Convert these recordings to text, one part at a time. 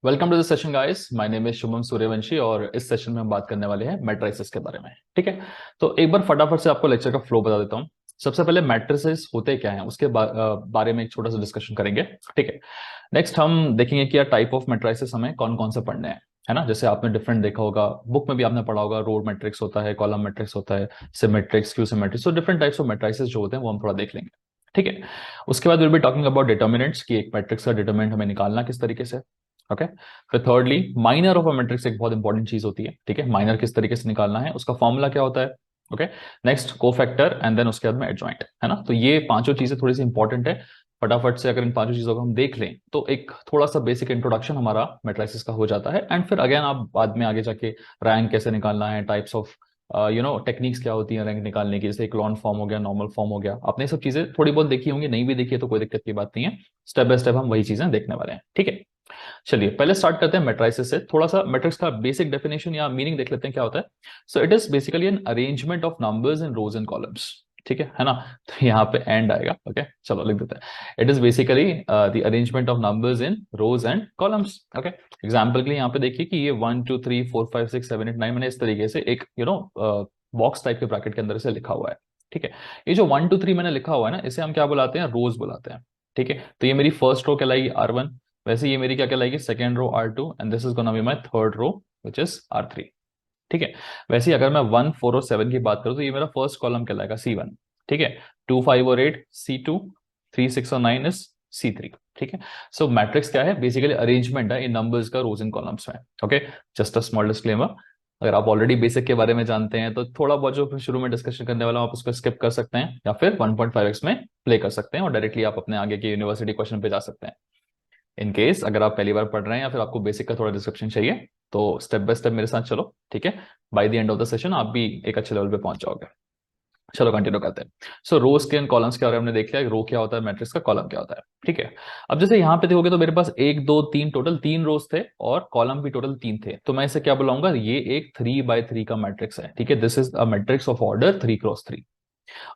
Welcome to the session guys. My name is Shubham Suryavanshi और इस session में हम बात करने वाले हैं मैट्रिसेस के बारे में। ठीक है, तो एक बार फटाफट से आपको लेक्चर का फ्लो बता देता हूँ। सबसे पहले मैट्रिसेस होते क्या हैं उसके बारे में एक छोटा सा डिस्कशन करेंगे। ठीक है, नेक्स्ट हम देखेंगे कि यार टाइप ऑफ मैट्रिसेस हमें कौन कौन से पढ़ने हैं, है ना। जैसे आपने डिफरेंट देखा होगा, बुक में भी आपने पढ़ा होगा, रो मैट्रिक्स होता है, कॉलम मैट्रिक्स होता है, सिमेट्रिक्स, क्यू सिमेट्रिक्स। तो डिफरेंट टाइप्स ऑफ मैट्रिसेस जो होते हैं वो हम थोड़ा देख लेंगे। ठीक है, उसके बाद will be talking about determinants कि एक मैट्रिक्स का डिटर्मिनेंट हमें निकालना किस तरीके से। ओके, फिर thirdly minor of a matrix एक बहुत इंपॉर्टेंट चीज होती है। ठीक है, माइनर किस तरीके से निकालना है, उसका फॉर्मूला क्या होता है। Okay, next cofactor and then उसके बाद में एडजॉइंट, है ना। तो ये पांचों चीजें थोड़ी सी इंपॉर्टेंट है। फटाफट से अगर इन पांचों चीजों को हम देख लें तो एक थोड़ा सा बेसिक इंट्रोडक्शन हमारा मैट्रिसेस का हो जाता है। एंड फिर अगेन आप बाद में आगे जाके रैंक कैसे निकालना है, टाइप्स ऑफ टेक्निक्स क्या होती है रैंक निकालने की, जैसे इक्लॉन फॉर्म हो गया, नॉर्मल फॉर्म हो गया। आपने सब चीजें थोड़ी बहुत देखी होंगी, नहीं भी देखी है तो कोई दिक्कत की बात नहीं है। स्टेप बाय स्टेप हम वही चीजें देखने वाले हैं। ठीक है, चलिए पहले स्टार्ट करते हैं मैट्रिसेस से। थोड़ा सा मैट्रिक्स का बेसिक डेफिनेशन या मीनिंग देख लेते हैं क्या होता है। So it is basically an arrangement of numbers in rows and columns. ठीक है ना। तो यहाँ पे एंड आएगा। ओके, चलो लिख देते हैं। It is basically the arrangement of numbers in rows and columns. Okay, example के लिए यहाँ पे देखिए कि ये 1 2 3 4 5 6 7 8 9 मैंने इस तरीके से एक बॉक्स टाइप के ब्रैकेट के अंदर से लिखा हुआ है। ठीक है, ये जो 1 2 3 मैंने लिखा हुआ है ना, इसे हम क्या बुलाते हैं, रोज बुलाते हैं। ठीक है, तो ये मेरी फर्स्ट रो कहलाएगी R1। वैसे ये मेरी क्या कहलाएगी, second row R2 and this is gonna be my third row which is R3। ठीक है, वैसे ही अगर मैं 1 4 और 7 की बात करूं तो ये मेरा फर्स्ट कॉलम कहलाएगा C1। ठीक है, 2 5 और 8 C2, 3 6 और 9 इज C3। ठीक है, सो मैट्रिक्स क्या है, बेसिकली अरेंजमेंट है इन नंबर्स का रोज एंड कॉलम्स में। Okay, just a small disclaimer. अगर आप ऑलरेडी बेसिक के बारे में जानते हैं तो थोड़ा बहुत जो शुरू में डिस्कशन करने वाला हूं आप उसको स्किप कर सकते हैं, या फिर 1.5x में प्ले कर सकते हैं और डायरेक्टली आप अपने आगे के यूनिवर्सिटी क्वेश्चन पे जा सकते हैं। इन केस अगर आप पहली बार पढ़ रहे हैं या फिर आपको बेसिक का थोड़ा डिस्क्रिप्शन चाहिए तो स्टेप बाय स्टेप मेरे साथ चलो। ठीक है, by the end of the session आप भी एक अच्छे लेवल पे पहुंच जाओगे। चलो कंटिन्यू करते हैं। सो रोज के कॉलम्स के बारे में हमने देख लिया, रो क्या होता है, मैट्रिक्स का कॉलम क्या होता है। ठीक है, अब जैसे यहाँ पे देखोगे तो मेरे पास 1 2 3 टोटल 3 रोज थे और कॉलम भी टोटल 3 थे, तो मैं इसे क्या बुलाऊंगा, ये एक 3 by 3 का मैट्रिक्स है। ठीक है, this is a matrix of order 3 cross 3।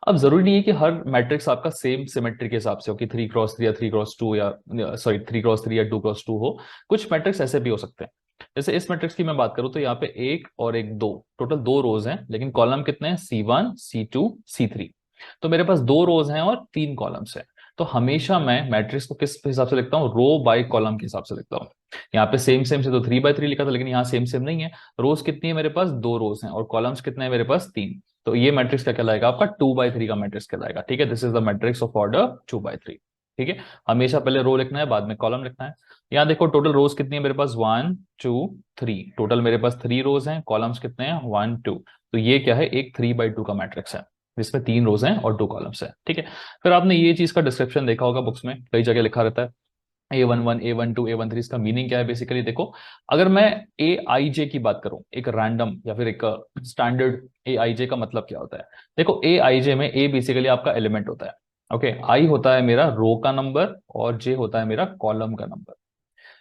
अब जरूरी नहीं है कि हर मैट्रिक्स आपका सेम सिमेट्री के हिसाब से हो कि 3 क्रॉस 3 या 3 क्रॉस 2 या सॉरी 3 क्रॉस 3 या 2 क्रॉस 2 हो। कुछ मैट्रिक्स ऐसे भी हो सकते हैं। जैसे इस मैट्रिक्स की मैं बात करूं तो यहाँ पे एक और एक दो, टोटल 2 रोज हैं, लेकिन कॉलम कितने हैं, C1 C2 C3। तो मेरे पास 2 रोज हैं और 3 कॉलम्स हैं। तो हमेशा मैं मैट्रिक्स को किस हिसाब से लिखता हूँ, रो बाय कॉलम के हिसाब से लिखता हूँ। यहाँ पे सेम सेम से तो 3 by 3 लिखा था, लेकिन यहाँ सेम सेम नहीं है। रोज कितनी है मेरे पास, 2 रोज हैं, और कॉलम्स कितने हैं मेरे पास, 3। तो ये मैट्रिक्स क्या कहलाएगा, आपका 2 by 3 का मैट्रिक्स कहलाएगा। ठीक है, this is the matrix of order 2 by 3। ठीक है, हमेशा पहले रो लिखना है, बाद में कॉलम लिखना है। यहाँ देखो टोटल रोज कितनी है मेरे पास, 1 2 3। टोटल मेरे पास 3 रोज हैं, कॉलम्स कितने हैं, 1 2। तो ये क्या है, एक 3 by 2 का मैट्रिक्स है जिसमें 3 रोज हैं और 2 कॉलम्स हैं। ठीक है, फिर आपने ये चीज का डिस्क्रिप्शन देखा होगा, बुक्स में कई जगह लिखा रहता है A11 A12 A13। इसका मीनिंग क्या है, बेसिकली देखो, अगर मैं AIJ की बात करूं, एक रैंडम या फिर एक स्टैंडर्ड AIJ का मतलब क्या होता है। देखो AIJ में A बेसिकली आपका एलिमेंट होता है। ओके, I होता है मेरा रो का नंबर और J होता है मेरा कॉलम का नंबर।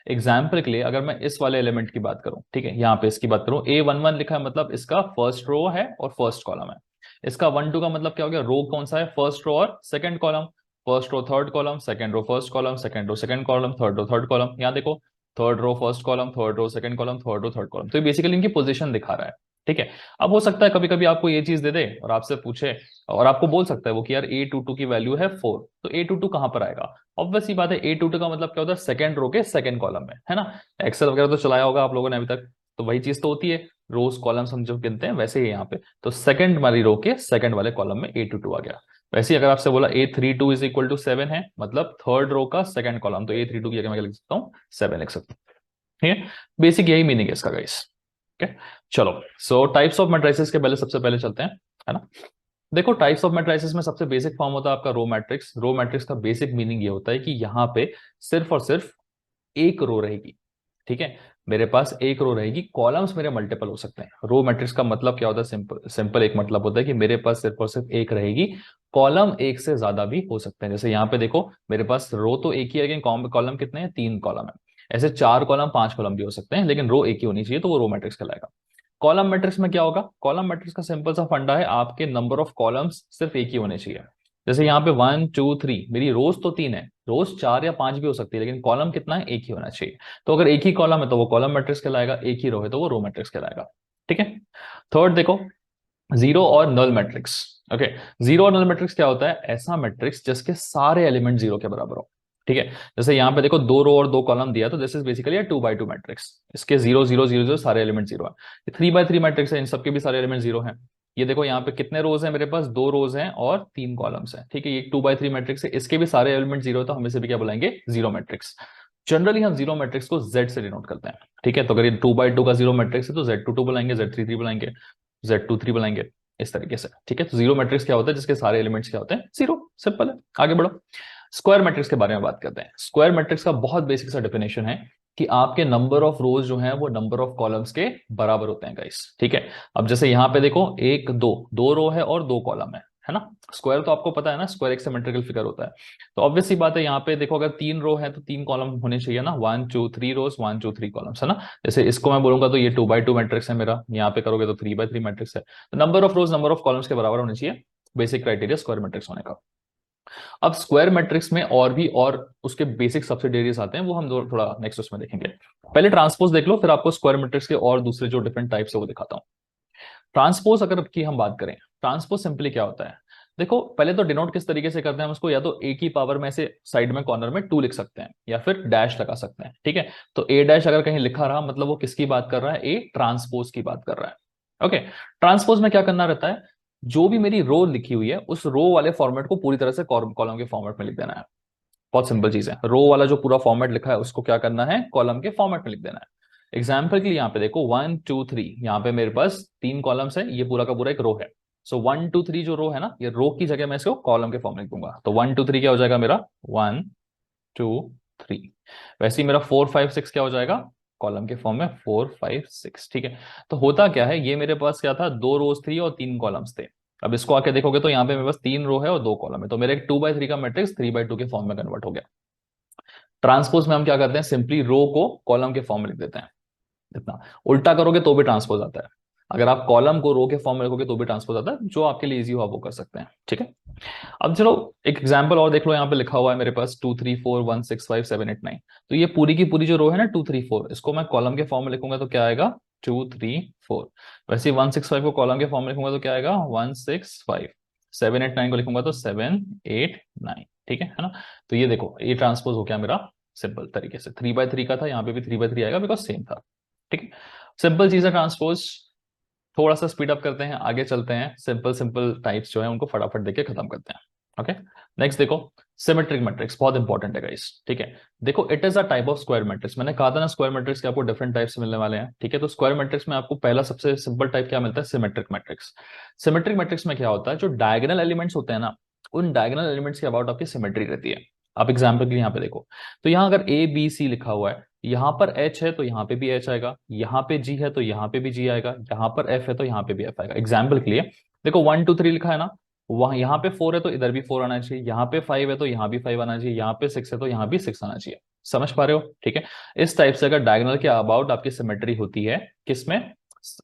एग्जाम्पल के लिए अगर मैं इस वाले एलिमेंट की बात करूं, ठीक है, यहाँ पे इसकी बात करूं, A11 लिखा है मतलब इसका फर्स्ट रो है और फर्स्ट कॉलम है। इसका 1 2 का मतलब क्या हो गया, रो कौन सा है, फर्स्ट रो और second column. First row third column, second row first column, second row second column, third row third column. यहाँ देखो, third row first column, third row second column, third row third column. तो ये basically इनकी position दिखा रहा है। ठीक है, अब हो सकता है कभी कभी आपको ये चीज दे दे और आपसे पूछे और आपको बोल सकता है वो कि यार A22 की वैल्यू है 4, तो A22 कहां पर आएगा। ऑब्वियस सी बात है, A22 का मतलब क्या होता है, सेकंड रो के सेकंड कॉलम में, है ना। एक्सेल वगैरह तो चलाया होगा आप लोगों ने अभी तक, तो वही चीज तो होती है, रोज कॉलम्स हम जब गिनते हैं वैसे ही यहाँ पे। तो सेकंड वाली रो के सेकंड वाले कॉलम में A22 आ गया। वैसे ही अगर आपसे बोला A32 इज इक्वल टू 7 है, मतलब थर्ड रो का सेकंड कॉलम, तो A32 की जगह मैं क्या लिख सकता हूँ, 7 लिख सकता हूँ। ठीक है, बेसिक यही मीनिंग है इसका गाइस। ओके, चलो, सो टाइप्स ऑफ मैट्रिसेस के पहले सबसे पहले चलते हैं, है ना। देखो टाइप्स ऑफ मैट्रिसेस में सबसे बेसिक फॉर्म होता है आपका रो मैट्रिक्स। रो मैट्रिक्स का बेसिक मीनिंग ये होता है कि यहाँ पे सिर्फ और सिर्फ एक रो रहेगी। ठीक है, मेरे पास एक रो रहेगी, कॉलम्स मेरे मल्टीपल हो सकते हैं। रो मैट्रिक्स का मतलब क्या होता है, सिंपल सिंपल एक मतलब होता है कि मेरे पास सिर्फ और सिर्फ एक रहेगी, कॉलम एक से ज्यादा भी हो सकते हैं। जैसे यहाँ पे देखो, मेरे पास रो तो एक ही है, लेकिन कॉलम कितने हैं, 3 कॉलम है। ऐसे 4 कॉलम 5 कॉलम भी हो सकते हैं, लेकिन रो एक ही होनी चाहिए, तो वो रो मैट्रिक्स कहलाएगा। कॉलम मैट्रिक्स में क्या होगा, कॉलम मैट्रिक्स का सिंपल सा फंडा है, आपके नंबर ऑफ कॉलम्स सिर्फ एक ही होने चाहिए। जैसे यहाँ पे 1 2 3, मेरी रोज तो 3 है, रोज 4 या 5 भी हो सकती है, लेकिन कॉलम कितना है, एक ही होना चाहिए। तो अगर एक ही कॉलम है तो वो कॉलम मैट्रिक्स कहलाएगा, एक ही रो है तो वो रो मैट्रिक्स कहलाएगा। ठीक है। थर्ड देखो, जीरो और नल मैट्रिक्स। ओके, जीरो और नल मैट्रिक्स क्या होता है, ऐसा मैट्रिक्स जिसके सारे एलिमेंट जीरो के बराबर हो। ठीक है। जैसे यहाँ पे देखो 2 रो और 2 कॉलम दिया, तो this is basically 2 by 2 matrix. इसके 0 0 0 0 सारे एलिमेंट जीरो है। 3 by 3 मैट्रिक्स है, इन सबके भी सारे एलिमेंट जीरो हैं। ये देखो यहाँ पे कितने रोज हैं मेरे पास, 2 रोज हैं और 3 कॉलम्स हैं। ठीक है, ये 2 by 3 मैट्रिक्स है, इसके भी सारे एलिमेंट जीरो, तो हम इसे भी क्या बुलाएंगे, जीरो मैट्रिक्स। जनरली हम जीरो मैट्रिक्स को जेड से डिनोट करते हैं। ठीक है, तो अगर ये 2 by 2 का जीरो मैट्रिक्स है तो Z22 बुलाएंगे, Z33 बुलाएंगे, Z23 बुलाएंगे, इस तरीके से। ठीक है, तो जीरो मैट्रिक्स क्या होता है, जिसके सारे एलिमेंट्स क्या होते हैं, जीरो। सिंपल है, आगे बढ़ो। स्क्वायर मैट्रिक्स के बारे में बात करते हैं। स्क्वायर मैट्रिक्स का बहुत बेसिक सा डेफिनेशन है कि आपके नंबर ऑफ रोज जो है वो नंबर ऑफ कॉलम्स के बराबर होते हैं गाइस। ठीक है। अब जैसे यहाँ पे देखो, एक दो, 2 रो है और 2 कॉलम है ना। स्क्वायर तो आपको पता है ना, स्क्वायर एक सिमेट्रिकल फिगर होता है। तो ऑब्वियस सी बात है, यहाँ पे देखो अगर 3 रो है तो 3 कॉलम होने चाहिए ना, 1 2 3 रोज, 1 2 3 कॉलम्स, है ना। जैसे इसको मैं बोलूंगा तो ये 2 by 2 मैट्रिक्स है मेरा, यहाँ पे करोगे तो 3 by 3 मैट्रिक्स है। तो number of rose number of columns के बराबर होने चाहिए, बेसिक क्राइटेरिया स्क्वायर मैट्रिक्स होने का। अब स्क्वायर मैट्रिक्स में और भी और उसके बेसिक सब्सिडियरीज आते हैं, वो हम थोड़ा नेक्स्ट उसमें देखेंगे। पहले ट्रांसपोज देख लो, फिर आपको स्क्वायर मैट्रिक्स के और दूसरे जो डिफरेंट टाइप्स है वो दिखाता हूं। ट्रांसपोज अगर की हम बात करें, ट्रांसपोज सिंपली क्या होता है, देखो पहले तो डिनोट किस तरीके से करते हैं हम उसको, या तो ए की पावर में से साइड में कॉर्नर में 2 लिख सकते हैं, या फिर डैश लगा सकते हैं। ठीक है, तो ए डैश अगर कहीं लिखा रहा मतलब वो किसकी बात कर रहा है, ए ट्रांसपोज की बात कर रहा है। ओके, ट्रांसपोज में क्या करना रहता है, जो भी मेरी रो लिखी हुई है उस रो वाले फॉर्मेट को पूरी तरह से कॉलम के फॉर्मेट में लिख देना है। बहुत सिंपल चीज है, रो वाला जो पूरा फॉर्मेट लिखा है उसको क्या करना है, कॉलम के फॉर्मेट में लिख देना है। एग्जाम्पल के लिए यहाँ पे देखो 1 2 3, यहाँ पे मेरे पास 3 कॉलम्स है, ये पूरा का पूरा एक रो है। सो 1 2 3 जो रो है ना, ये रो की जगह मैं इसको कॉलम के फॉर्म में लिख दूंगा। तो 1 2 3 क्या हो जाएगा मेरा, 1 2 3। वैसे ही मेरा 4 5 6 क्या हो जाएगा, कॉलम के फॉर्म में 4 5 6। ठीक है, तो होता क्या है, ये मेरे पास क्या था, 2 रोज थी और 3 कॉलम्स थे। अब इसको आके देखोगे तो यहाँ पे मेरे पास 3 रो है और 2 कॉलम है, तो मेरे एक 2 by 3 का मैट्रिक्स 3 by 2 के फॉर्म में कन्वर्ट हो गया। ट्रांसपोज में हम क्या करते हैं, सिंपली रो को कॉलम के फॉर्म में लिख देते हैं। इतना उल्टा करोगे तो भी ट्रांसपोज आता है, अगर आप कॉलम को रो के फॉर्म में रखोगे तो भी ट्रांसपोज आता है, जो आपके लिए इजी हो आप वो कर सकते हैं। ठीक है, अब चलो एक एग्जांपल और देख लो, यहाँ पे लिखा हुआ है मेरे पास 2 3 4 1 6 5 7 8 9। तो ये पूरी की पूरी जो रो है ना 2 3 4, इसको मैं कॉलम के फॉर्म में लिखूंगा तो क्या आएगा, 2 3 4। वैसे 1 6 5 को कॉलम के फॉर्म में लिखूंगा तो क्या आएगा, 1 6 5। 7 8 9 को लिखूंगा तो 7 8 9। ठीक है ना। तो ये देखो, ये ट्रांसपोज हो गया मेरा सिंपल तरीके से। 3 by 3 का था, यहाँ पे भी 3 by 3 आएगा बिकॉज सेम था। ठीक है, सिंपल चीज है ट्रांसपोज। थोड़ा सा स्पीड अप करते हैं, आगे चलते हैं, सिंपल सिंपल टाइप्स जो है उनको फटाफट देके खत्म करते हैं। ओके, नेक्स्ट देखो, सिमेट्रिक मैट्रिक्स बहुत इंपॉर्टेंट है गाइस। ठीक है, देखो it is a type of square matrix. मैंने कहा था ना स्क्वायर मैट्रिक्स के आपको डिफरेंट टाइप्स मिलने वाले हैं। ठीक है, तो स्क्वायर मैट्रिक्स में आपको पहला सबसे सिंपल टाइप क्या मिलता है, सिमेट्रिक मैट्रिक्स। सिमेट्रिक मैट्रिक्स में क्या होता है, जो डायगोनल एलिमेंट्स होते हैं ना, उन डायगोनल एलिमेंट्स के अबाउट आपकी सिमेट्री रहती है। आप एग्जाम्पल के लिए यहाँ पे देखो, तो यहाँ अगर ए बी सी लिखा हुआ है, यहाँ पर H है तो यहाँ पे भी H आएगा, यहाँ पे G है तो यहाँ पे भी G आएगा, यहाँ पर F है तो यहाँ पे भी F आएगा। एग्जाम्पल के लिए देखो 1 2 3 लिखा है ना, वहां यहाँ पे 4 है तो इधर भी 4 आना चाहिए, यहाँ पे 5 है तो यहाँ भी 5 आना चाहिए, यहाँ पे 6 है तो यहाँ भी 6 आना चाहिए। समझ पा रहे हो। ठीक है, इस टाइप से अगर डायगोनल के अबाउट आपकी सिमेट्री होती है, किसमें,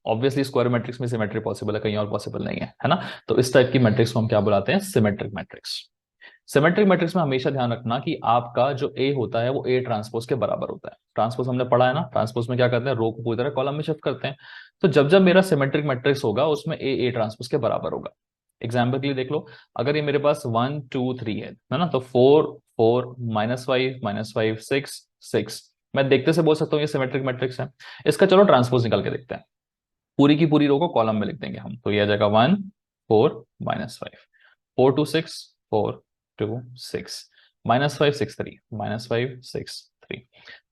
ऑब्वियसली स्क्वायर मैट्रिक्स में सिमेट्री पॉसिबल है, कहीं और पॉसिबल नहीं है ना। तो इस टाइप की मैट्रिक्स को हम क्या बुलाते हैं, सिमेट्रिक मैट्रिक्स। सिमेट्रिक मैट्रिक्स में हमेशा ध्यान रखना कि आपका जो ए होता है वो ए ट्रांसपोज के बराबर होता है। ट्रांसपोज हमने पढ़ा है ना, ट्रांसपोज में क्या करते हैं, रो को पूरी तरह कॉलम में शिफ्ट करते हैं। तो जब जब मेरा सिमेट्रिक मैट्रिक्स होगा उसमें ए ट्रांसपोज के बराबर होगा। एग्जाम्पल के लिए देख लो, अगर ये मेरे पास 1 2 3 है ना, तो 4 4 -5 -5 6 6, मैं देखते से बोल सकता हूँ ये सिमेट्रिक मैट्रिक्स है। इसका चलो ट्रांसपोज निकाल के देखते हैं। पूरी की पूरी रो को कॉलम में लिख देंगे हम, तो ये आ जाएगा 1 4 -5, 4 2 6 4 2 6, -5 6 3, -5 6 3।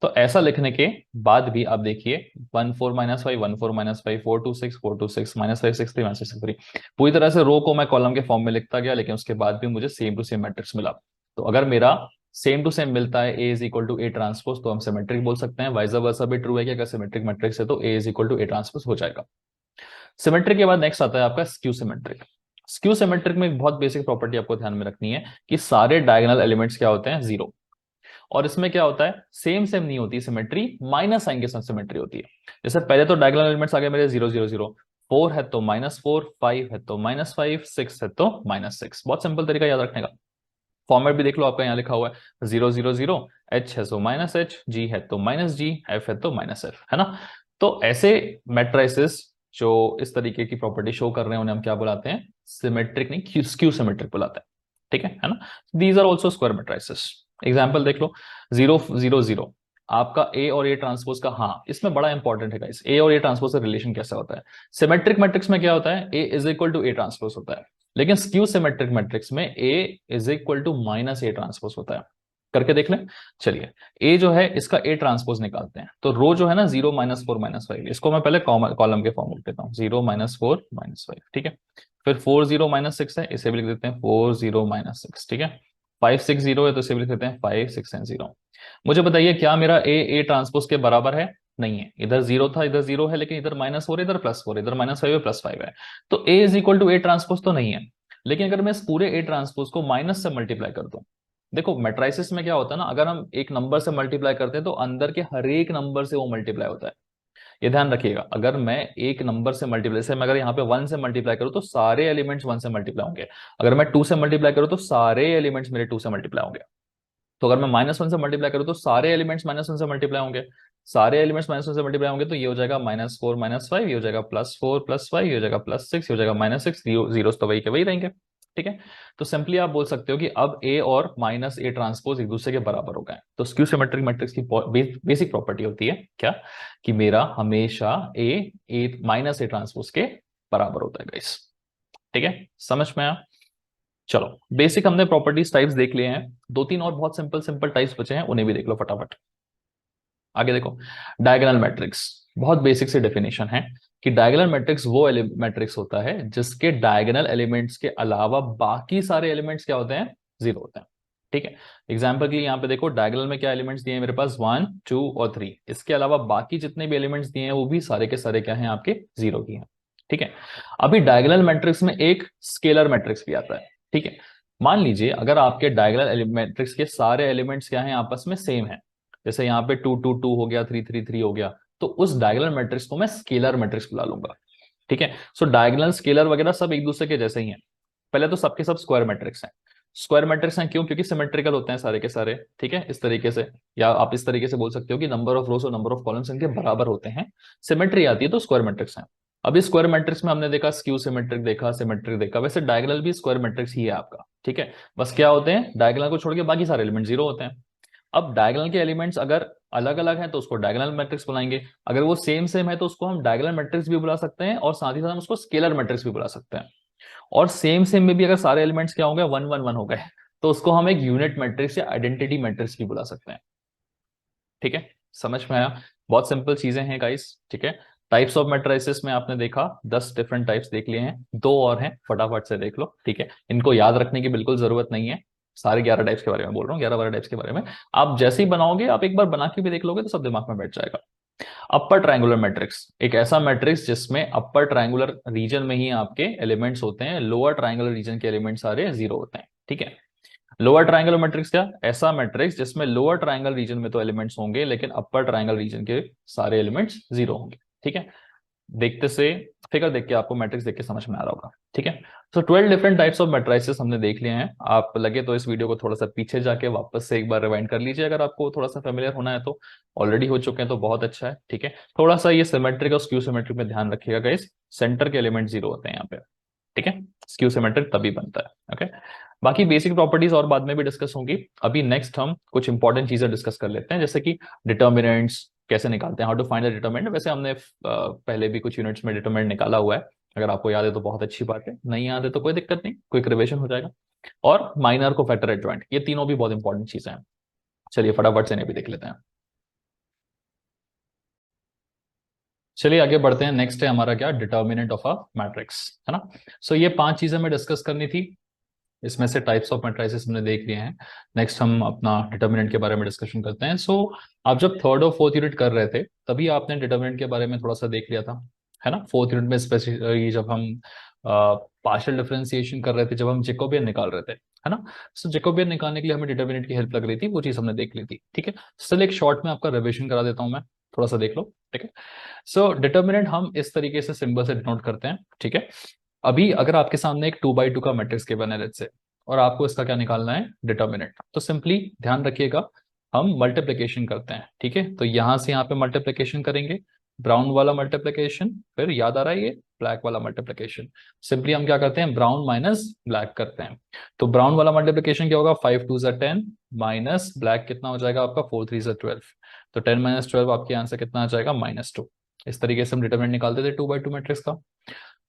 तो ऐसा लिखने के बाद भी आप देखिए 1 4 -5 1 4 -5 4 2 6 4 2 6 -5 6 3 -6 6 3, पूरी तरह से रो को मैं कॉलम के फॉर्म में लिखता गया, लेकिन उसके बाद भी मुझे सेम टू सेम मैट्रिक्स मिला। तो अगर मेरा सेम टू सेम मिलता है, A is equal to A transpose, तो हम सिमेट्रिक बोल सकते हैं। वाइस वर्सा भी ट्रू है कि अगर सिमेट्रिक मैट्रिक्स है तो A is equal to A transpose हो जाएगा। सिमेट्रिक के बाद नेक्स्ट आता है आपका स्क्यू सिमेट्रिक। स्क्यू सिमेट्रिक में एक बहुत बेसिक प्रॉपर्टी आपको ध्यान में रखनी है कि सारे डायगोनल एलिमेंट्स क्या होते हैं, जीरो। और इसमें क्या होता है, सेम सेम नहीं होती सिमेट्री, माइनस साइन के साथ सिमेट्री होती है। जैसे पहले तो डायगोनल एलिमेंट्स आ गए मेरे 0 0 0, 4 है तो -4, 5 है तो -5, 6 है तो -6। बहुत सिंपल तरीका याद रखने का। फॉर्मेट भी देख लो, आपका यहाँ लिखा हुआ है 0 0 0, H है तो -H, G है तो -G, F है तो -F, है ना। तो ऐसे मैट्रिसेस जो इस तरीके की प्रॉपर्टी शो कर रहे हैं उन्हें हम क्या बुलाते हैं? सिमेट्रिक नहीं, स्क्यू सिमेट्रिक बुलाते हैं, ठीक है ना। These are also square matrices. Example देख लो, 0 0 0, आपका ए और ए ट्रांसपोज का, हाँ इसमें बड़ा इंपॉर्टेंट है गाइस, ए और ए ट्रांसपोज का रिलेशन कैसा होता है। सिमेट्रिक मैट्रिक्स में क्या होता है? A is equal to A transpose होता है, लेकिन स्क्यू सिमेट्रिक मैट्रिक्स में A is equal to minus A transpose होता है। करके देख लें। चलिए, ए जो है इसका ए ट्रांसपोज निकालते हैं, तो रो जो है ना 0 -4 -5, इसको मैं पहले कॉलम के फॉर्म में लिख देता हूँ, 0 -4 -5, ठीक है। फिर 4 0 -6 है, इसे भी लिख देते हैं 4 0 -6, ठीक है। 5 6 0 है तो इसे भी लिख देते हैं 5 6 एंड 0। मुझे बताइए क्या मेरा ए ट्रांसपोज के बराबर है? नहीं है, इधर 0 था, इधर 0 है, लेकिन इधर -4, इधर +4, इधर -5 है, +5 है, तो A is equal to A transpose तो नहीं है। लेकिन अगर मैं इस पूरे ए ट्रांसपोज को माइनस से मल्टीप्लाई कर दूं, देखो मैट्रिसेस में क्या होता है ना, अगर हम एक नंबर से मल्टीप्लाई करते हैं तो अंदर के हर एक नंबर से वो मल्टीप्लाई होता है। ये ध्यान रखिएगा, अगर मैं एक नंबर से मल्टीप्लाई, जैसे मैं अगर यहाँ पे 1 से मल्टीप्लाई करूँ तो सारे एलिमेंट्स 1 से मल्टीप्लाई होंगे। अगर मैं 2 से मल्टीप्लाई करूँ तो सारे एलिमेंट्स मेरे 2 से मल्टीप्लाई होंगे। तो अगर मैं -1 से मल्टीप्लाई करूँ तो सारे एलिमेंट्स -1 से मल्टीप्लाई होंगे। सारे एलिमेंट्स -1 से मल्टीप्लाई होंगे तो ये हो जाएगा -4 -5, ये हो जाएगा +4 +5, ये हो जाएगा +6, ये हो जाएगा -6, जीरो तो वही के वही रहेंगे, ठीक है। तो सिंपली आप बोल सकते हो कि अब ए और माइनस ए ट्रांसपोज एक दूसरे के बराबर हो गए। तो स्क्यू सिमेट्रिक मैट्रिक्स की बेसिक प्रॉपर्टी होती है क्या? कि मेरा हमेशा ए माइनस ए ट्रांसपोज के बराबर होता है गाइस, ठीक है। समझ में आया? चलो, बेसिक हमने प्रॉपर्टीज टाइप्स देख लिए हैं, दो तीन और बहुत सिंपल सिंपल टाइप्स बचे हैं, उन्हें भी देख लो फटाफट। आगे देखो, डायगोनल मैट्रिक्स, बहुत बेसिक से डेफिनेशन है कि डायगोनल मैट्रिक्स वो मैट्रिक्स होता है जिसके डायगोनल एलिमेंट्स के अलावा बाकी सारे एलिमेंट्स क्या होते हैं? 0 होते हैं, ठीक है। एग्जाम्पल के लिए यहाँ पे देखो, डायगोनल में क्या एलिमेंट्स दिए हैं मेरे पास? 1 2 और 3, इसके अलावा बाकी जितने भी एलिमेंट्स दिए हैं वो भी सारे के सारे क्या हैं? आपके 0 की हैं, ठीक है। अभी डायगोनल मैट्रिक्स में एक स्केलर मैट्रिक्स भी आता है, ठीक है। मान लीजिए अगर आपके डायगोनल मैट्रिक्स के सारे एलिमेंट्स क्या हैं? आपस में सेम है, जैसे यहाँ पे 2 2 2 हो गया, 3 3 3 हो गया, तो उस डायगोनल मैट्रिक्स को मैं स्केलर मैट्रिक्स बुला लूंगा, ठीक है। सो डायगोनल स्केलर वगैरह सब एक दूसरे के जैसे ही हैं। पहले तो सबके सब स्क्वायर मैट्रिक्स हैं। स्क्वायर मैट्रिक्स हैं क्यों? क्योंकि सिमेट्रिकल होते हैं सारे के सारे, ठीक है, इस तरीके से। या आप इस तरीके से बोल सकते हो कि नंबर ऑफ रोज और नंबर ऑफ कॉलम्स इनके बराबर होते हैं, सिमेट्री आती है तो स्क्वायर मैट्रिक्स हैं। अभी स्क्वायर मैट्रिक्स में हमने देखा स्क्यू सिमेट्रिक देखा, सिमेट्रिक देखा, वैसे डायगोनल भी स्क्वायर मैट्रिक्स ही है आपका, ठीक है। बस क्या होते हैं? डायगोनल को छोड़ के बाकी सारे एलिमेंट 0 होते हैं। अब डायगोनल के एलिमेंट्स अगर अलग अलग हैं तो उसको डायगोनल मैट्रिक्स बुलाएंगे, अगर वो सेम सेम है तो उसको हम डायगोनल मैट्रिक्स भी बुला सकते हैं, और साथ ही साथ हम उसको स्केलर मैट्रिक्स भी बुला सकते हैं। और सेम सेम में भी अगर सारे एलिमेंट्स क्या हो गए? 1 1 1 हो गए, तो उसको हम एक यूनिट मैट्रिक्स या आइडेंटिटी मैट्रिक्स भी बुला सकते हैं, ठीक है। समझ में आया? बहुत सिंपल चीजें हैं गाइस, ठीक है। टाइप्स ऑफ मैट्रिसेस में आपने देखा 10 डिफरेंट टाइप्स देख लिए हैं, दो और हैं, फटाफट से देख लो, ठीक है। इनको याद रखने की बिल्कुल जरूरत नहीं है, सारे 11 टाइप्स के बारे में बोल रहा हूँ, 11 12 टाइप्स के बारे में। आप जैसे ही बनाओगे, आप एक बार बना के भी देख लोगे तो सब दिमाग में बैठ जाएगा। अपर ट्रायंगुलर मैट्रिक्स, एक ऐसा मैट्रिक्स जिसमें अपर ट्रायंगुलर रीजन में ही आपके एलिमेंट्स होते हैं, लोअर ट्रायंगुलर रीजन के एलिमेंट्स सारे 0 होते हैं, ठीक है। लोअर ट्रायंगल मैट्रिक्स क्या? ऐसा मैट्रिक्स जिसमें लोअर ट्रायंगल रीजन में तो एलिमेंट्स होंगे लेकिन अपर ट्रायंगल रीजन के सारे एलिमेंट्स 0 होंगे, ठीक है। देखते से फिगर देख के आपको मैट्रिक्स देख के समझ में आ रहा होगा, ठीक है। तो 12 डिफरेंट टाइप्स ऑफ मैट्रिसेस हमने देख लिए हैं। आप लगे तो इस वीडियो को थोड़ा सा पीछे जाके वापस से एक बार रिवाइंड कर लीजिए, अगर आपको थोड़ा सा फेमिलियर होना है तो। ऑलरेडी हो चुके हैं तो बहुत अच्छा है, ठीक है। थोड़ा सा ये सिमेट्रिक और स्क्यू सिमेट्रिक में ध्यान रखिएगा गाइस, सेंटर के एलिमेंट 0 होते हैं यहाँ पे, ठीक है। स्क्यू सिमेट्रिक तभी बनता है, ओके। बाकी बेसिक प्रॉपर्टीज और बाद में भी डिस्कस होंगी। अभी नेक्स्ट हम कुछ इंपॉर्टेंट चीजें डिस्कस कर लेते हैं, जैसे कि डिटर्मिनेंट्स कैसे निकालते हैं, how to find the determinant. वैसे हमने पहले भी कुछ यूनिट्स में डिटर्मिनेंट निकाला हुआ है, अगर आपको याद है तो बहुत अच्छी बात है, नहीं याद है तो कोई दिक्कत नहीं, क्विक रिविजन हो जाएगा। और माइनर को फैक्टर एडजॉइंट, ये तीनों भी बहुत इंपॉर्टेंट चीजें हैं। चलिए फटाफट से इन्हें भी देख लेते हैं। चलिए आगे बढ़ते हैं। नेक्स्ट है हमारा क्या? डिटर्मिनेंट ऑफ अ मैट्रिक्स, है ना। सो ये 5 चीजें हमें डिस्कस करनी थी, इसमें से टाइप्स ऑफ मैट्रिसेस हमने देख लिए हैं। नेक्स्ट हम अपना डिटर्मिनेंट के बारे में डिस्कशन करते हैं। सो आप जब थर्ड और फोर्थ यूनिट कर रहे थे तभी आपने डिटर्मिनेंट के बारे में थोड़ा सा देख लिया था, है ना। फोर्थ यूनिट में स्पेसिफिकली जब हम पार्शियल डिफरेंशिएशन कर रहे थे, जब हम जैकोबियन निकाल रहे थे, है ना। सो जैकोबियन निकालने के लिए हमें डिटर्मिनेंट की हेल्प लग रही थी, वो चीज हमने देख ली थी, ठीक है। चलिए एक शॉर्ट में आपका रिविजन करा देता हूं मैं। थोड़ा सा देख लो, ठीक है। सो डिटर्मिनेंट हम इस तरीके से सिंबल से डिनोट करते हैं, ठीक है। अभी अगर आपके सामने एक 2 by 2 का मैट्रिक्स गिवन है लेट्स से, और आपको इसका क्या निकालना है, डिटर्मिनेंट, तो सिंपली ध्यान रखिएगा, हम मल्टीप्लिकेशन करते हैं, ठीक है। तो यहां से यहाँ पे मल्टीप्लिकेशन करेंगे, ब्राउन वाला मल्टीप्लिकेशन, फिर याद आ रहा है ये ब्लैक वाला मल्टीप्लिकेशन। सिंपली हम क्या करते हैं, ब्राउन माइनस ब्लैक करते हैं। तो ब्राउन वाला मल्टीप्लिकेशन क्या होगा, 5 2 10 माइनस ब्लैक कितना हो जाएगा आपका, 4 3 12। तो 10 - 12 आपके आंसर कितना आ जाएगा, -2। इस तरीके से हम डिटरमिनेंट निकालते थे 2 by 2 मैट्रिक्स का।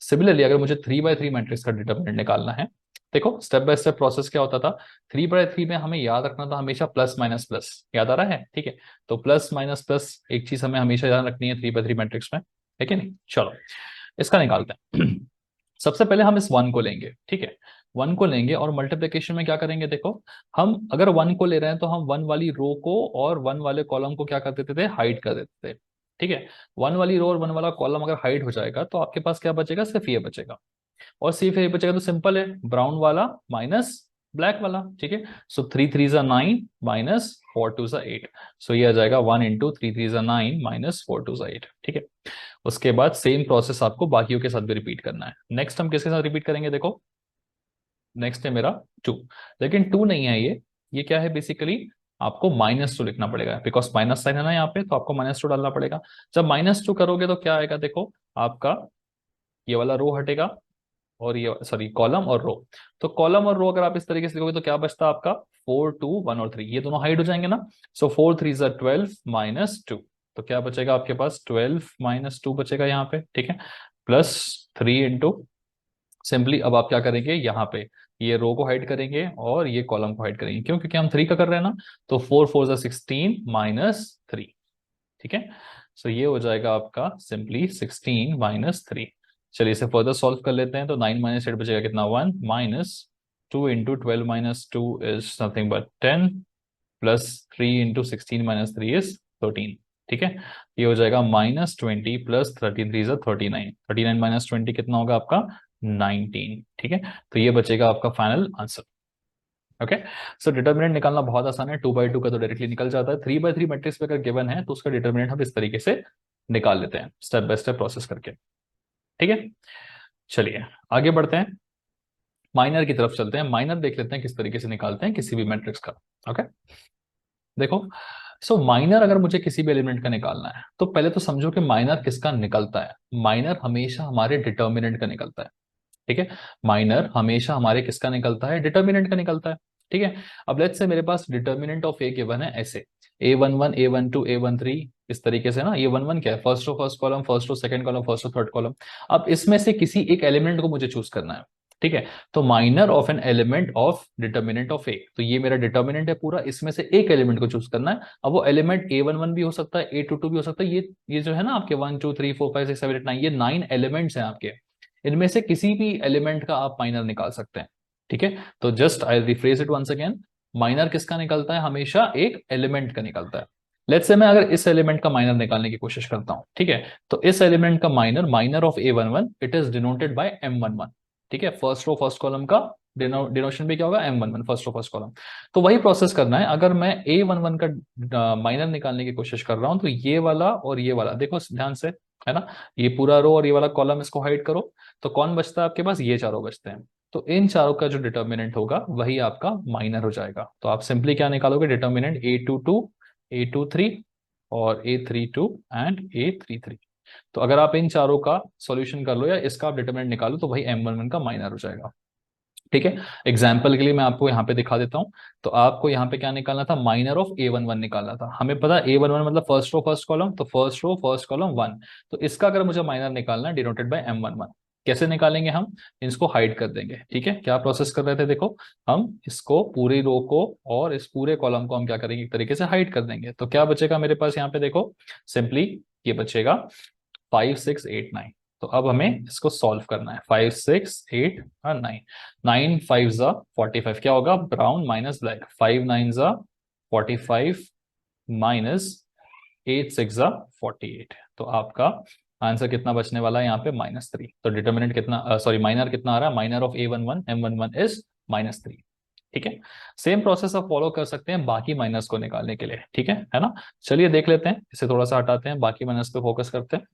सिमिलरली अगर मुझे 3 by 3 मैट्रिक्स का डिटरमिनेंट निकालना है, देखो स्टेप बाय स्टेप प्रोसेस क्या होता था। 3 by 3 में हमें याद रखना था हमेशा प्लस माइनस प्लस, याद आ रहा है, ठीक है। तो प्लस माइनस प्लस एक चीज हमें हमेशा याद रखनी है 3 by 3 मैट्रिक्स में, है कि नहीं। चलो इसका निकालते हैं। सबसे पहले हम इस 1 को लेंगे, ठीक है। 1 को लेंगे और मल्टीप्लिकेशन में क्या करेंगे, देखो हम अगर 1 को ले रहे हैं तो हम 1 वाली रो को और 1 वाले कॉलम को क्या कर देते थे, हाइड कर देते थे, ठीक है। 1 वाली रो और 1 वाला कॉलम अगर हाइड हो जाएगा तो आपके पास क्या बचेगा, सिर्फ ये बचेगा। और सिर्फ ये बचेगा तो सिंपल है, ब्राउन वाला माइनस ब्लैक वाला, ठीक है। सो 3 3 9 माइनस 4 2 8। सो ये आ जाएगा 1 × 3 3 9 माइनस 4 2 8, ठीक है। उसके बाद सेम प्रोसेस आपको बाकियों के साथ भी रिपीट करना है। नेक्स्ट हम किसके साथ रिपीट करेंगे, देखो नेक्स्ट है मेरा 2, लेकिन 2 नहीं है ये क्या है बेसिकली, आपको -2 लिखना पड़ेगा, बिकॉज माइनस साइन है ना यहाँ पे, तो आपको -2 डालना पड़ेगा। जब -2 करोगे तो क्या आएगा, देखो आपका ये वाला रो हटेगा, और ये सॉरी कॉलम और रो। तो कॉलम और रो अगर आप इस तरीके से लिखोगे तो क्या बचता है आपका, 4 2 1 और 3, ये दोनों हाइड हो जाएंगे ना। सो 4 3 12 -2। तो क्या बचेगा आपके पास, 12 - 2 बचेगा यहाँ पे, ठीक है। +3 सिंपली अब आप क्या करेंगे, यहाँ पे ये रो को हाइड करेंगे और ये कॉलम को हाइड करेंगे, क्यों, क्योंकि हम 3 का कर रहे हैं ना। तो 4 4 16 -3, ठीक है। सो ये हो जाएगा आपका सिंपली 16 - 3। चलिए इसे फर्दर सॉल्व कर लेते हैं। तो 9 - 8 बचेगा कितना, 1 -2 × 12 - 2 इज नथिंग बट 10 +3 × 16 - 3 इज 13, ठीक है। ये हो जाएगा -20 +13 3 39। 39 - 20 कितना होगा आपका, 19, ठीक है। तो ये बचेगा आपका final answer. Okay. So determinant निकालना बहुत आसान है, 2 by 2 का तो डायरेक्टली निकल जाता है। 3 by 3 मैट्रिक्स पे अगर गिवन है तो उसका डिटर्मिनेंट हम इस तरीके से निकाल लेते हैं, स्टेप बाय स्टेप प्रोसेस करके, ठीक है। चलिए आगे बढ़ते हैं, माइनर की तरफ चलते हैं। माइनर देख लेते हैं किस तरीके से निकालते हैं किसी भी मैट्रिक्स का। ओके, देखो सो माइनर अगर मुझे किसी भी एलिमेंट का निकालना है तो पहले तो समझो कि माइनर किसका निकलता है। माइनर हमेशा हमारे डिटर्मिनेंट का निकलता है, ठीक है। माइनर हमेशा हमारे किसका निकलता है, डिटर्मिनेंट का निकलता है, ठीक है। अब लेट्स से मेरे पास डिटर्मिनेंट ऑफ ए गिवन है ऐसे, A11 A12 A13, इस तरीके से ना। ये 1 1 क्या है, first row first column, first row second column, first row third column. अब इसमें से किसी एक एलिमेंट को मुझे चूज करना है, ठीक है। तो minor of an element of determinant of A, तो ये मेरा डिटर्मिनेंट है पूरा, इसमें से एक एलिमेंट को चूज करना है। अब वो एलिमेंट A11 भी हो सकता है, A22 भी हो सकता है। ये जो है ना आपके 1 2 3 4 5 6 7 8 9, ये 9 एलिमेंट्स हैं आपके। इनमें से किसी भी एलिमेंट का आप माइनर निकाल सकते हैं, ठीक है। तो just I rephrase it once again, minor किसका निकलता है, हमेशा एक एलिमेंट का निकलता है। लेट्स से मैं अगर इस एलिमेंट का माइनर निकालने की कोशिश करता हूं, ठीक है। तो इस एलिमेंट का minor, minor of A11, it is denoted by M11, ठीक है। फर्स्ट रो फर्स्ट कॉलम का डिनोशन भी क्या होगा, M11, first row first column. तो वही प्रोसेस करना है। अगर मैं A11 का माइनर निकालने की कोशिश कर रहा हूं तो ये वाला और ये वाला देखो ध्यान से, है ना। ये पूरा रो और ये वाला कॉलम इसको हाइड करो, तो कौन बचता है आपके पास, ये चारों बचते हैं। तो इन चारों का जो डिटर्मिनेंट होगा वही आपका माइनर हो जाएगा। तो आप सिंपली क्या निकालोगे, डिटर्मिनेंट A22 A23 और A32 एंड A33। तो अगर आप इन चारों का सॉल्यूशन कर लो या इसका आप डिटर्मिनेंट निकालो तो वही M11 का माइनर हो जाएगा, ठीक है। एग्जाम्पल के लिए मैं आपको यहाँ पे दिखा देता हूँ। तो आपको यहाँ पे क्या निकालना था, माइनर ऑफ A11 निकालना था। हमें पता है A11 मतलब फर्स्ट रो फर्स्ट कॉलम, तो फर्स्ट रो फर्स्ट कॉलम 1। तो इसका अगर मुझे माइनर निकालना है, डिनोटेड बाय M11। कैसे निकालेंगे हम, इसको हाइड कर देंगे, ठीक है। क्या प्रोसेस कर रहे थे, देखो हम इसको पूरी रो को और इस पूरे कॉलम को हम क्या करेंगे, एक तरीके से हाइड कर देंगे। तो क्या बचेगा मेरे पास यहाँ पे, देखो सिंपली ये बचेगा 5 6 8 9। तो अब हमें इसको सॉल्व करना है, 5 6 8 और 9। 9 5 ज़ा 45, क्या होगा, ब्राउन माइनस ब्लैक। 5 9 ज़ा 45 माइनस 8 6 ज़ा 48। तो आपका आंसर कितना बचने वाला है यहाँ पे, -3। तो डिटर्मिनेंट कितना, सॉरी माइनर कितना आ रहा है, minor of A11 M11 is -3, ठीक है। सेम प्रोसेस आप फॉलो कर सकते हैं बाकी माइनस को निकालने के लिए, ठीक है ना। चलिए देख लेते हैं, इसे थोड़ा सा हटाते हैं, बाकी माइनस पे फोकस करते हैं।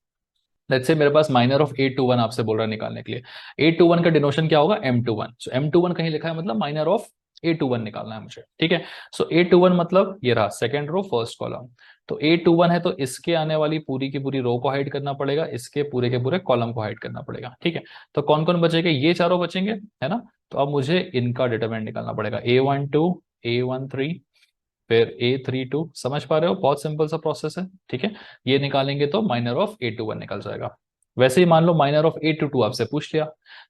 लेट्स से मेरे पास माइनर ऑफ A21 आपसे बोल रहा है निकालने के लिए। A21 का डिनोशन क्या होगा, M21। सो M21 कहीं लिखा है मतलब माइनर ऑफ A21 निकालना है मुझे, ठीक है। सो A21 मतलब ये रहा सेकंड रो फर्स्ट कॉलम। तो A21 है तो इसके आने वाली पूरी की पूरी रो को हाइड करना पड़ेगा, इसके पूरे के पूरे कॉलम को हाइड करना पड़ेगा, ठीक है। तो कौन कौन बचेगा, ये चारों बचेंगे, है ना। तो अब मुझे इनका डिटरमिनेंट निकालना पड़ेगा, A12, A13, फिर A32। समझ पा रहे हो, बहुत सिंपल सा प्रोसेस है, ठीक है। ये निकालेंगे तो माइनर ऑफ A21 निकल जाएगा। वैसे ही मान लो माइनर ऑफ A22 आपसे पूछ लिया,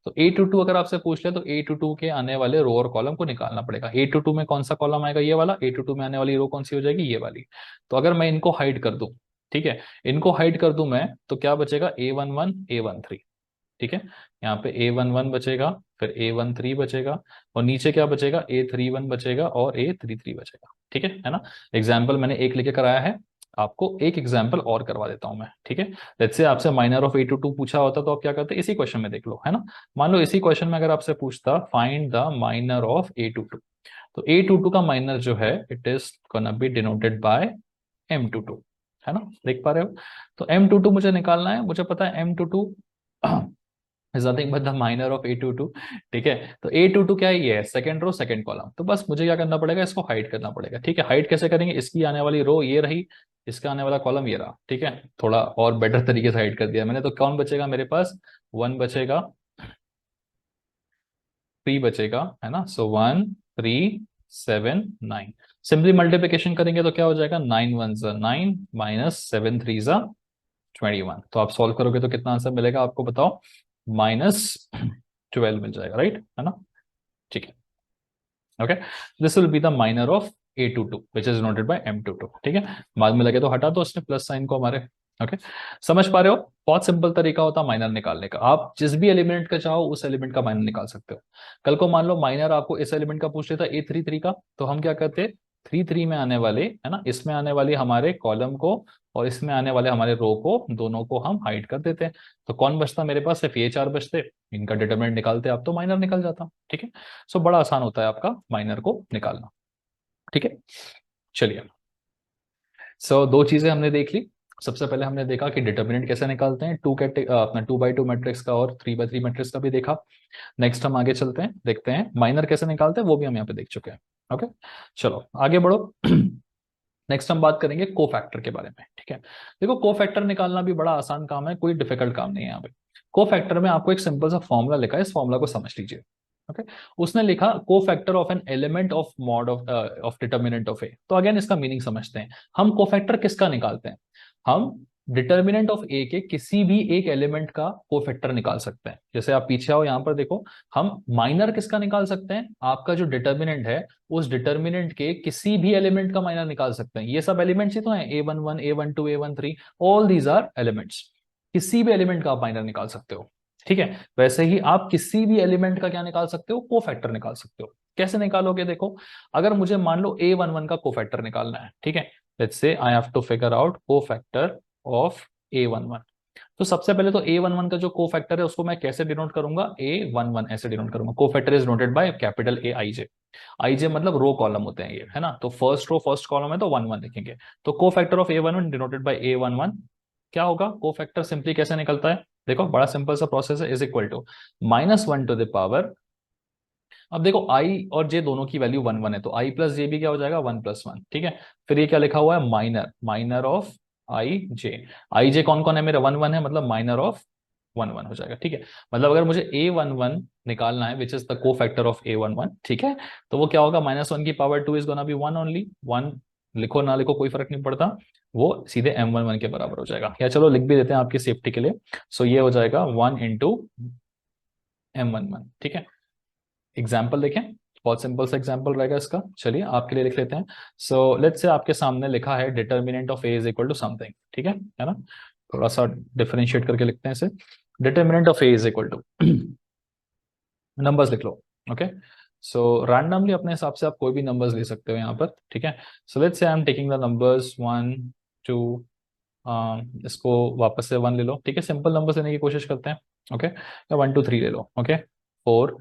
तो A22 अगर आपसे पूछ लिया तो A22 के आने वाले रो और कॉलम को निकालना पड़ेगा। A22 में कौन सा कॉलम आएगा, ये वाला। A22 में आने वाली रो कौन सी हो जाएगी, ये वाली। तो अगर मैं इनको हाइड कर दूं, ठीक है, इनको हाइड कर दूं मैं, तो क्या बचेगा, A11, A13, ठीक है। यहाँ पे A11 बचेगा, फिर A13 बचेगा, और नीचे क्या बचेगा, A31 बचेगा और A33 बचेगा, ठीक है ना। एग्जाम्पल मैंने एक लेके कराया है, आपको एक एग्जाम्पल और करवा देता हूं मैं, ठीक है। लेट्स से आपसे माइनर ऑफ A22 पूछा होता तो आप क्या करते, इसी क्वेश्चन में देख लो, है ना। मान लो इसी क्वेश्चन में अगर आपसे पूछता find the minor of A22, तो A22 का माइनर जो है it is gonna B denoted by M22, है ना, देख पा रहे हो। तो M22 मुझे निकालना है, मुझे पता है M22 is nothing but the minor of A22, ठीक है। तो A22 क्या है, ये है सेकंड रो सेकंड कॉलम। तो बस मुझे क्या करना पड़ेगा, इसको हाइड करना पड़ेगा, ठीक है। हाइड कैसे करेंगे, इसकी आने वाली रो ये रही, इसका आने वाला कॉलम ये रहा, ठीक है। थोड़ा और बेटर तरीके से हाइड कर दिया मैंने। तो कौन बचेगा मेरे पास, 1 बचेगा, 3 बचेगा, है ना। सो 1, 3, 7, 9। सिंपली मल्टीप्लिकेशन करेंगे तो क्या हो जाएगा, 9 1 9 माइनस 7 3 21। तो आप सॉल्व करोगे तो कितना आंसर मिलेगा आपको बताओ, -12 मिल जाएगा, राइट, है ना। ठीक है, okay. This will be the minor of A22 which is noted bye M22, ठीक है। बाद में लगे तो हटा दो उसने प्लस साइन को हमारे, ओके। समझ पा रहे हो, बहुत सिंपल तरीका होता है माइनर निकालने का। आप जिस भी एलिमेंट का चाहो उस एलिमेंट का माइनर निकाल सकते हो। कल को मान लो माइनर आपको इस एलिमेंट का पूछ लेता A33 का, तो हम क्या करते, 3 में आने वाले, है ना, इसमें आने वाली हमारे कॉलम को और इसमें आने वाले हमारे रो को, दोनों को हम हाइड कर देते हैं। तो कौन बचता मेरे पास, सिर्फ ये 4 बचते, इनका डिटरमिनेंट निकालते आप तो माइनर निकल जाता, ठीक है। सो बड़ा आसान होता है आपका माइनर को निकालना, ठीक है। चलिए, सो दो चीजें हमने देख ली। सबसे पहले हमने देखा कि डिटर्मिनेंट कैसे निकालते हैं, अपना 2x2 मैट्रिक्स का और 3x3 मैट्रिक्स का भी देखा। नेक्स्ट हम आगे चलते हैं, देखते हैं माइनर कैसे निकालते हैं, वो भी हम यहाँ पे देख चुके हैं, ओके। चलो आगे बढ़ो। नेक्स्ट हम बात करेंगे कोफैक्टर के बारे में, ठीक है। देखो कोफैक्टर निकालना भी बड़ा आसान काम है, कोई डिफिकल्ट काम नहीं है यहाँ पे। कोफैक्टर में आपको एक सिंपल सा फॉर्मूला लिखा है, इस फॉर्मूला को समझ लीजिए, ओके। उसने लिखा cofactor of an element of mod of determinant of A. तो अगेन इसका मीनिंग समझते हैं, हम कोफैक्टर किसका निकालते हैं, हम डिटर्मिनेंट ऑफ ए के किसी भी एक एलिमेंट का कोफैक्टर निकाल सकते हैं। जैसे आप पीछे आओ, यहां पर देखो, हम माइनर किसका निकाल सकते हैं, आपका जो डिटर्मिनेंट है उस डिटर्मिनेंट के किसी भी एलिमेंट का माइनर निकाल सकते हैं। ये सब एलिमेंट्स ही तो हैं, A11, A12, A13, all these are elements. किसी भी एलिमेंट का आप माइनर निकाल सकते हो, ठीक है। वैसे ही आप किसी भी एलिमेंट का क्या निकाल सकते हो, कोफैक्टर निकाल सकते हो। कैसे निकालोगे, देखो, अगर मुझे मान लो A11 का कोफैक्टर निकालना है, ठीक है। Let's say I have to figure out cofactor of A11। तो सबसे पहले तो A11 का जो कोफैक्टर है उसको मैं कैसे डिनोट करूंगा, A11 ऐसे डिनोट करूंगा। Cofactor is noted by capital A I J। आई जे मतलब रो कॉलम होते हैं ये, है ना। तो फर्स्ट रो फर्स्ट कॉलम है तो 1 1 लिखेंगे। तो cofactor of A11 denoted by A11 क्या होगा, कोफैक्टर सिंपली कैसे निकलता है, देखो बड़ा सिंपल सा प्रोसेस है, is equal to -1 to the power. अब देखो आई और जे दोनों की वैल्यू 1 1 है, तो आई प्लस जे भी क्या हो जाएगा, 1 + 1, ठीक है। फिर ये क्या लिखा हुआ है, माइनर, माइनर ऑफ आई जे कौन कौन है मेरे, 1 1 है, मतलब माइनर ऑफ 1 1 हो जाएगा, ठीक है। मतलब अगर मुझे A11 निकालना है विच इज द को फैक्टर ऑफ A11, ठीक है, तो वो क्या होगा, -1 की power 2 is gonna be 1 only, 1 लिखो ना लिखो कोई फर्क नहीं पड़ता, वो सीधे M11 के बराबर हो जाएगा। या चलो लिख भी देते हैं आपकी सेफ्टी के लिए। सो ये हो जाएगा 1 × M11, ठीक है। एग्जाम्पल देखें, बहुत सिंपल सा एग्जाम्पल रहेगा इसका, चलिए आपके लिए लिख लेते हैं। सो लेट्स से आपके सामने लिखा है determinant of A is equal to something, ठीक है ना। थोड़ा सा डिफरेंशिएट करके लिखते हैं इसे, determinant of A is equal to, numbers लिख लो, ओके। सो रैंडमली अपने हिसाब से आप कोई भी नंबर्स ले सकते हो यहाँ पर, ठीक है। So let's say I am taking the numbers 1 2, इसको वापस से 1 ले लो, ठीक है। सिंपल नंबर लेने की कोशिश करते हैं, ओके। या 1 2 3 ले लो, okay. 4,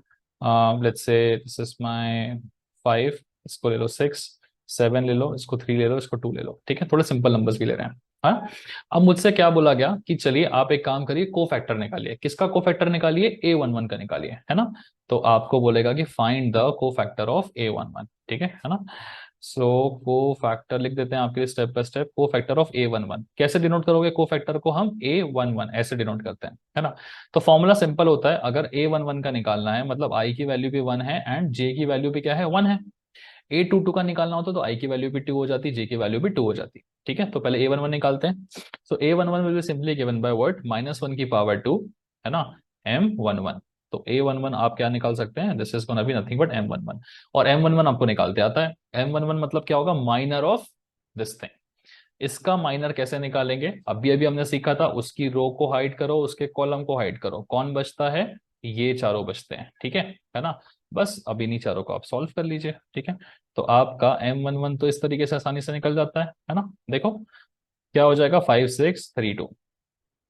let's say this is my 5, इसको ले लो 6, 7 ले लो, इसको 3 ले लो, इसको 2 ले लो। ठीक है, थोड़े सिंपल नंबर्स भी ले रहे हैं। हाँ, अब मुझसे क्या बोला गया कि चलिए आप एक काम करिए, को फैक्टर निकालिए। किसका को फैक्टर निकालिए? A11 का निकालिए, है ना। तो आपको बोलेगा कि फाइंड द को फैक्टर ऑफ A11। ठीक है ना। सो को फैक्टर लिख देते हैं आपके लिए स्टेप बाय स्टेप। को फैक्टर ऑफ A11 कैसे डिनोट करोगे? को फैक्टर को हम A11 ऐसे डिनोट करते हैं, है ना। तो फॉर्मूला सिंपल होता है, अगर A11 का निकालना है मतलब I की वैल्यू भी 1 है एंड J की वैल्यू भी क्या है, 1 है। A22 का निकालना होता तो I की वैल्यू भी 2 हो जाती, J की वैल्यू भी 2 हो जाती। ठीक है, तो पहले A11 निकालते हैं। सो A11 will be simply given by what, -1 की पावर 2, है ना, M11। तो A11 आप क्या निकाल सकते हैं? This is gonna be nothing but M11। और M11 आपको निकालते आता है। M11 मतलब क्या होगा? Minor of this thing. इसका माइनर कैसे निकालेंगे? अभी अभी हमने सीखा था, उसकी रो को हाइड करो, उसके कॉलम को हाइड करो, कौन बचता है? ये चारों बचते हैं। ठीक है ना। बस अब इन्हीं चारों को आप सॉल्व कर लीजिए। ठीक है, तो आपका M11 तो इस तरीके से आसानी से निकल जाता है ना। देखो क्या हो जाएगा, 5 6 3 2।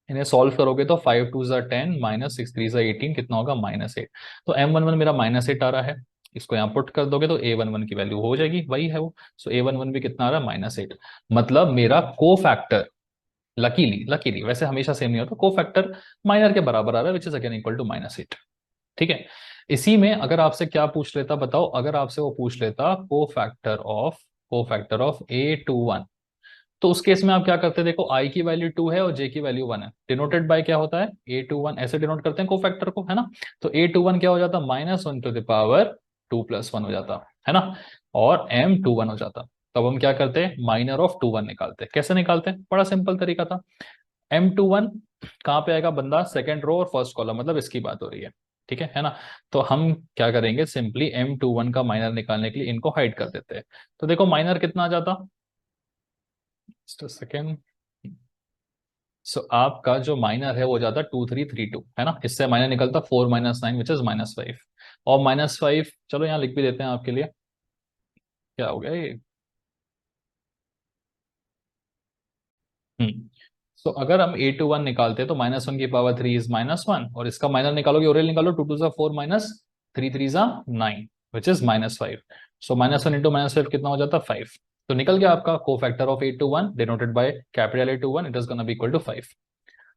इन्हें सॉल्व करोगे तो 5 2 ज़ा 10, -6 3 ज़ा 18, कितना होगा? -8। तो M11 मेरा -8 आ रहा है। इसको यहाँ पुट कर दोगे तो A11 की वैल्यू हो जाएगी, वही है वो। सो A11 भी कितना आ रहा है? -8। मतलब मेरा को फैक्टर, लकीली लकीली वैसे हमेशा सेम नहीं होता, को फैक्टर माइनर के बराबर आ रहा है, which is again equal to -8। ठीक है, इसी में अगर आपसे क्या पूछ लेता बताओ, अगर आपसे वो पूछ लेता को फैक्टर ऑफ A21, तो उस केस में आप क्या करते? देखो आई की वैल्यू 2 है और जे की वैल्यू 1 है, डिनोटेड बाय क्या होता है? A21 ऐसे डिनोट करते हैं कोफैक्टर को, है ना। तो A21 क्या हो जाता? -1 टू द पावर 2 + 1 हो जाता, है ना। और M21 हो जाता। तब हम क्या करते हैं? माइनर ऑफ 21 निकालते हैं। कैसे निकालते हैं? बड़ा सिंपल तरीका था। M21 कहाँ पे आएगा बंदा? सेकंड रो और फर्स्ट कॉलम, मतलब इसकी बात हो रही है। ठीक है ना। तो हम क्या करेंगे? सिंपली M21 का माइनर निकालने के लिए इनको हाइड कर देते हैं। तो देखो माइनर कितना आ जाता, जस्ट अ सेकेंड। सो आपका जो माइनर है वो जाता 2332, है ना। इससे माइनर निकलता 4 - 9 विच इज -5। और -5 चलो यहाँ लिख भी देते हैं आपके लिए। क्या हो गया ये? हम्म। सो अगर हम A21 निकालते हैं तो -1 की पावर 3 इज -1, और इसका माइनर निकालोगे, ओरियल निकालो, 2 2 ज़ा 4 -3 3 ज़ा 9 विच इज -5। सो -1 इंटू -5 कितना हो जाता? 5। तो निकल गया आपका cofactor of A21 denoted by capital A21, it is gonna be equal to 5।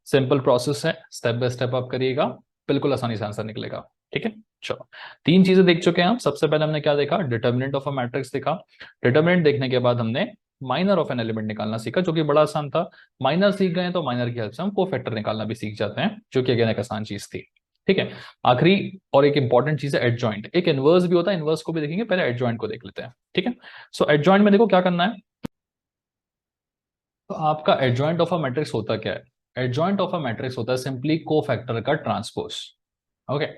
Simple process है, स्टेप बाय स्टेप आप करिएगा, बिल्कुल आसानी से आंसर निकलेगा। ठीक है, चलो। तीन चीजें देख चुके हैं हम। सबसे पहले हमने क्या देखा? डिटर्मिनेंट ऑफ अ मैट्रिक्स देखा। डिटर्मिनेंट देखने के बाद हमने माइनर ऑफ एन एलिमेंट निकालना सीखा, जो कि बड़ा आसान था। माइनर सीख गए तो माइनर की हेल्प से हम कोफैक्टर निकालना भी सीख जाते हैं, जो कि अगेन एक आसान चीज थी। ठीक है, आखिरी और एक इंपॉर्टेंट चीज है एडजॉइंट। एक इनवर्स भी होता है, इनवर्स को भी देखेंगे, पहले एडजॉइंट को देख लेते हैं। ठीक है, सो एडजॉइंट में देखो क्या करना है। तो आपका एडजॉइंट ऑफ अ मैट्रिक्स होता क्या है? एडजॉइंट ऑफ अ मैट्रिक्स होता है सिंपली कोफैक्टर का ट्रांसपोज। ओके,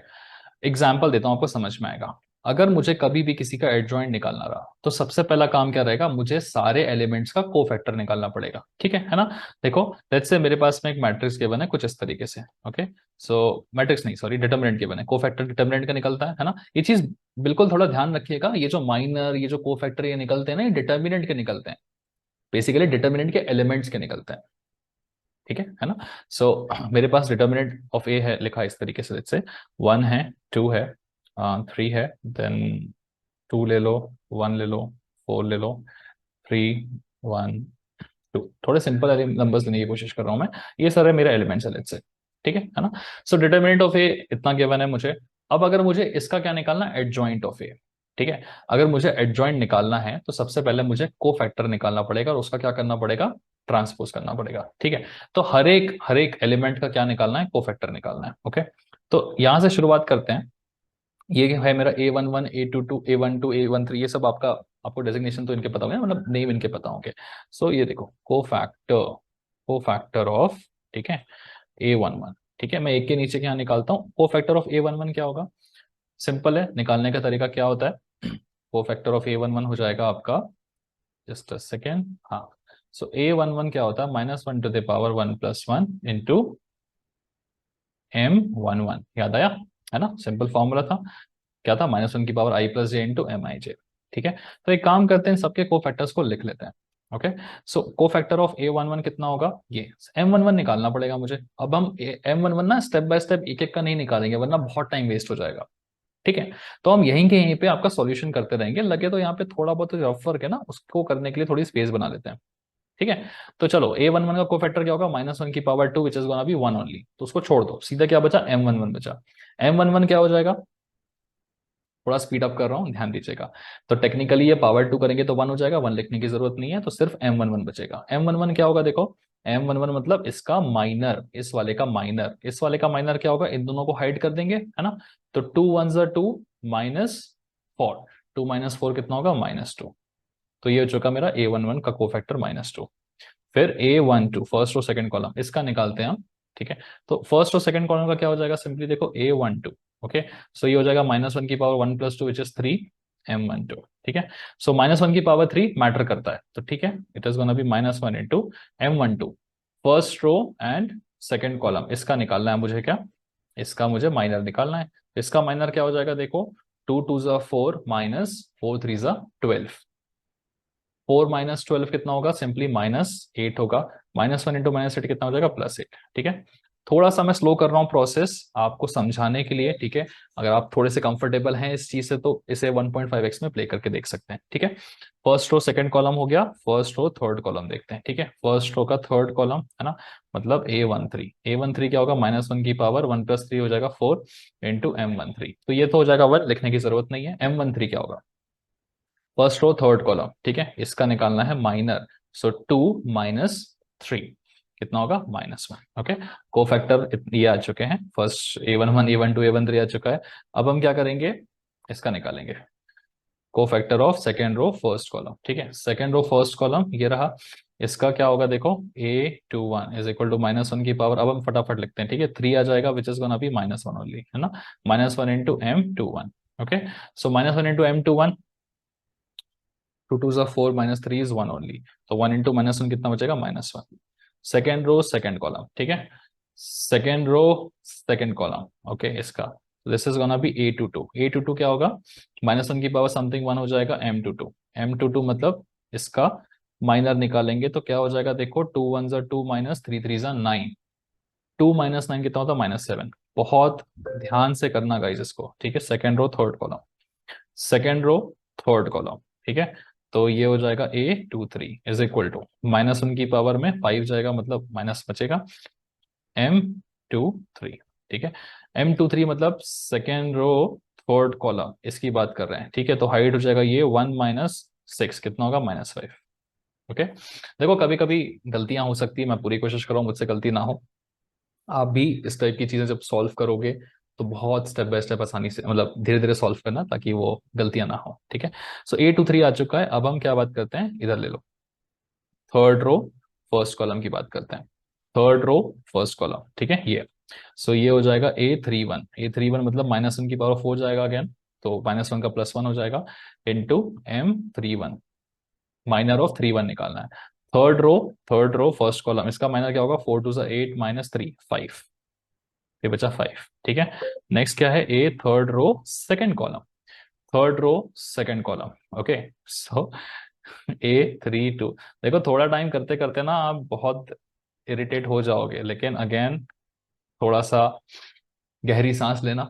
एग्जाम्पल देता हूं, आपको समझ में आएगा। अगर मुझे कभी भी किसी का एडजॉइंट निकालना रहा तो सबसे पहला काम क्या रहेगा? मुझे सारे एलिमेंट्स का कोफैक्टर निकालना पड़ेगा। ठीक है ना। देखो लेट्स से मेरे पास में एक मैट्रिक्स गिवन है कुछ इस तरीके से। ओके, सो मैट्रिक्स नहीं, सॉरी, डिटर्मिनेंट गिवन है, कोफैक्टर डिटर्मिनेंट का निकलता है ना। ये चीज बिल्कुल थोड़ा ध्यान रखिएगा, ये जो माइनर, ये जो कोफैक्टर ये निकलते हैं ना, ये डिटर्मिनेंट के निकलते हैं, बेसिकली डिटर्मिनेंट के एलिमेंट्स के निकलते हैं। ठीक है ना। सो मेरे पास डिटर्मिनेंट ऑफ ए है लिखा इस तरीके से, जैसे 1 है, 2 है, 3 है, देन 2 ले लो, 1 ले लो, 4 ले लो, 3 1 2। थोड़े सिंपल नंबर्स लेने की कोशिश कर रहा हूं मैं। ये सारे मेरे एलिमेंट्स है लेट्स से। ठीक है ना। सो डिटर्मिनेंट ऑफ ए इतना गिवन है मुझे। अब अगर मुझे इसका क्या निकालना? एडजॉइंट ऑफ ए। ठीक है, अगर मुझे एडजॉइंट निकालना है तो सबसे पहले मुझे को फैक्टर निकालना पड़ेगा, और उसका क्या करना पड़ेगा? ट्रांसपोज करना पड़ेगा। ठीक है, तो हर एक एलिमेंट का क्या निकालना है? को फैक्टर निकालना है। ओके, तो यहां से शुरुआत करते हैं। ये है मेरा A11 A22 A12 A13, ये सब आपको डेजिग्नेशन तो इनके पता होंगे, मतलब नेम इनके पता होंगे। सो ये देखो को फैक्टर ऑफ, ठीक है, A11। ठीक है, मैं एक के नीचे क्या निकालता हूँ? को फैक्टर ऑफ A11 क्या होगा? सिंपल है, निकालने का तरीका क्या होता है? को फैक्टर ऑफ A11 हो जाएगा आपका, जस्ट अ सेकेंड, हाँ। सो A11 क्या होता है? -1 to the power 1 + 1 into M11। याद आया, है ना। सिंपल फॉर्मूला था, क्या था? -1 की power I + j into MIJ। ठीक है, तो एक काम करते हैं, सबके को फैक्टर्स को लिख लेते हैं। ओके, सो को फैक्टर ऑफ A11 कितना होगा? ये M11 निकालना पड़ेगा मुझे। अब हम M11 ना स्टेप बाय स्टेप एक एक का नहीं निकालेंगे, वरना बहुत टाइम वेस्ट हो जाएगा। ठीक है। तो हम यहीं के यहीं पे आपका सॉल्यूशन करते रहेंगे, लगे तो यहाँ पे थोड़ा बहुत रफ वर्क है ना, उसको करने के लिए थोड़ी स्पेस बना लेते हैं। ठीक है। तो चलो A11 का कोफैक्टर क्या होगा, -1 की power 2 which is gonna be 1 only, तो उसको छोड़ दो, सीधा क्या बचा, M11 बचा। M11 क्या हो जाएगा, थोड़ा स्पीड अप कर रहा हूँ, ध्यान दीजिएगा। तो टेक्निकली ये पावर 2 करेंगे तो 1 हो जाएगा, 1 लिखने की जरूरत नहीं है, तो सिर्फ M11 बचेगा। M11 क्या होगा देखो, M11 मतलब इसका माइनर, इस वाले का माइनर, इस वाले का माइनर क्या होगा, इन दोनों को हाइड कर देंगे, है ना। तो 2 1 2 -4, 2 -4 कितना होगा, -2। तो ये हो चुका मेरा A11 का कोफैक्टर -2। फिर A12 फर्स्ट और सेकंड कॉलम, इसका निकालते हैं हम। ठीक है। तो फर्स्ट और सेकंड कॉलम का क्या हो जाएगा, सिंपली देखो A12। ओके। सो ये हो जाएगा -1 की पावर 1 + 2 विच इज 3 M12। ठीक है। सो -1 की पावर 3 मैटर करता है, तो ठीक है, it is gonna be -1 into M12 first row and second column, इसका निकालना है मुझे क्या, इसका मुझे माइनर निकालना है। इसका माइनर क्या हो जाएगा देखो, 2 2 4 -4 3 12। 4 -12 कितना होगा, सिंपली -8 होगा। -1 इंटू -8 कितना हो जाएगा, +8। ठीक है। थोड़ा सा मैं स्लो कर रहा हूँ प्रोसेस आपको समझाने के लिए, ठीक है। अगर आप थोड़े से कंफर्टेबल हैं इस चीज से तो इसे 1.5x में प्ले करके देख सकते हैं, ठीक है। फर्स्ट रो सेकंड कॉलम हो गया, फर्स्ट रो थर्ड कॉलम देखते हैं, ठीक है। फर्स्ट रो का थर्ड कॉलम है ना, मतलब A13 क्या होगा, -1 की पावर 1 + 3 हो जाएगा 4 इंटू M13, तो ये तो हो जाएगा 1, लिखने की जरूरत नहीं है। M13 क्या होगा, फर्स्ट रो थर्ड कॉलम, ठीक है, इसका निकालना है माइनर। सो 2 -3 कितना होगा, -1। ओके। कोफैक्टर ये आ चुके हैं, फर्स्ट A11 A12 A13 आ चुका है। अब हम क्या करेंगे, इसका निकालेंगे, cofactor of second row first column. ठीक है, सेकेंड रो फर्स्ट कॉलम ये रहा। इसका क्या होगा देखो, A21 इज इक्वल टू -1 की पावर, अब हम फटाफट लिखते हैं, ठीक है, 3 आ जाएगा which is gonna be -1 only, है ना। -1 into M21। Okay. So -1 into M21, 2 2 4 -3 is 1 only, तो 1 इंटू -1 कितना बचेगा, -1। सेकेंड रो सेकेंड कॉलम, ठीक है, second row second column. Okay, इसका this is gonna be A22 क्या होगा, -1 की पावर समथिंग 1 हो जाएगा, M22 मतलब इसका माइनर निकालेंगे तो क्या हो जाएगा देखो, 2 1 2 -3 3 9, 2 -9 कितना होता है, -7। बहुत ध्यान से करना गाइस इसको, ठीक है। Second row third column, second row third column, ठीक है। तो ये हो जाएगा A23 इज इक्वल टू -1 की पावर में 5 जाएगा, मतलब माइनस बचेगा, M23। ठीक है। M23 मतलब सेकेंड रो थर्ड कॉलम, इसकी बात कर रहे हैं, ठीक है। तो हाइट हो जाएगा ये 1 -6 कितना होगा, -5। ओके। देखो कभी कभी गलतियां हो सकती है, मैं पूरी कोशिश कर रहा हूँ मुझसे गलती ना हो। आप भी इस टाइप की चीजें जब सॉल्व करोगे तो बहुत स्टेप बाय स्टेप आसानी से, मतलब धीरे धीरे सॉल्व करना, ताकि वो गलतियां ना हो, ठीक है। सो A23 आ चुका है। अब हम क्या बात करते हैं, इधर ले लो, थर्ड रो फर्स्ट कॉलम की बात करते हैं। थर्ड रो फर्स्ट कॉलम, ठीक है, ये। सो ये हो जाएगा A31 मतलब -1 की पावर 4 जाएगा अगेन, तो -1 का +1 हो जाएगा इंटू M31, माइनर ऑफ 3 1 निकालना है। थर्ड रो फर्स्ट कॉलम, इसका माइनर क्या होगा, 4 2 8 -3 5, ये बचा 5। ठीक है। नेक्स्ट क्या है, a third row second column, third row second column. Okay. So A32, देखो थोड़ा टाइम करते करते ना आप बहुत इरिटेट हो जाओगे, लेकिन अगेन थोड़ा सा गहरी सांस लेना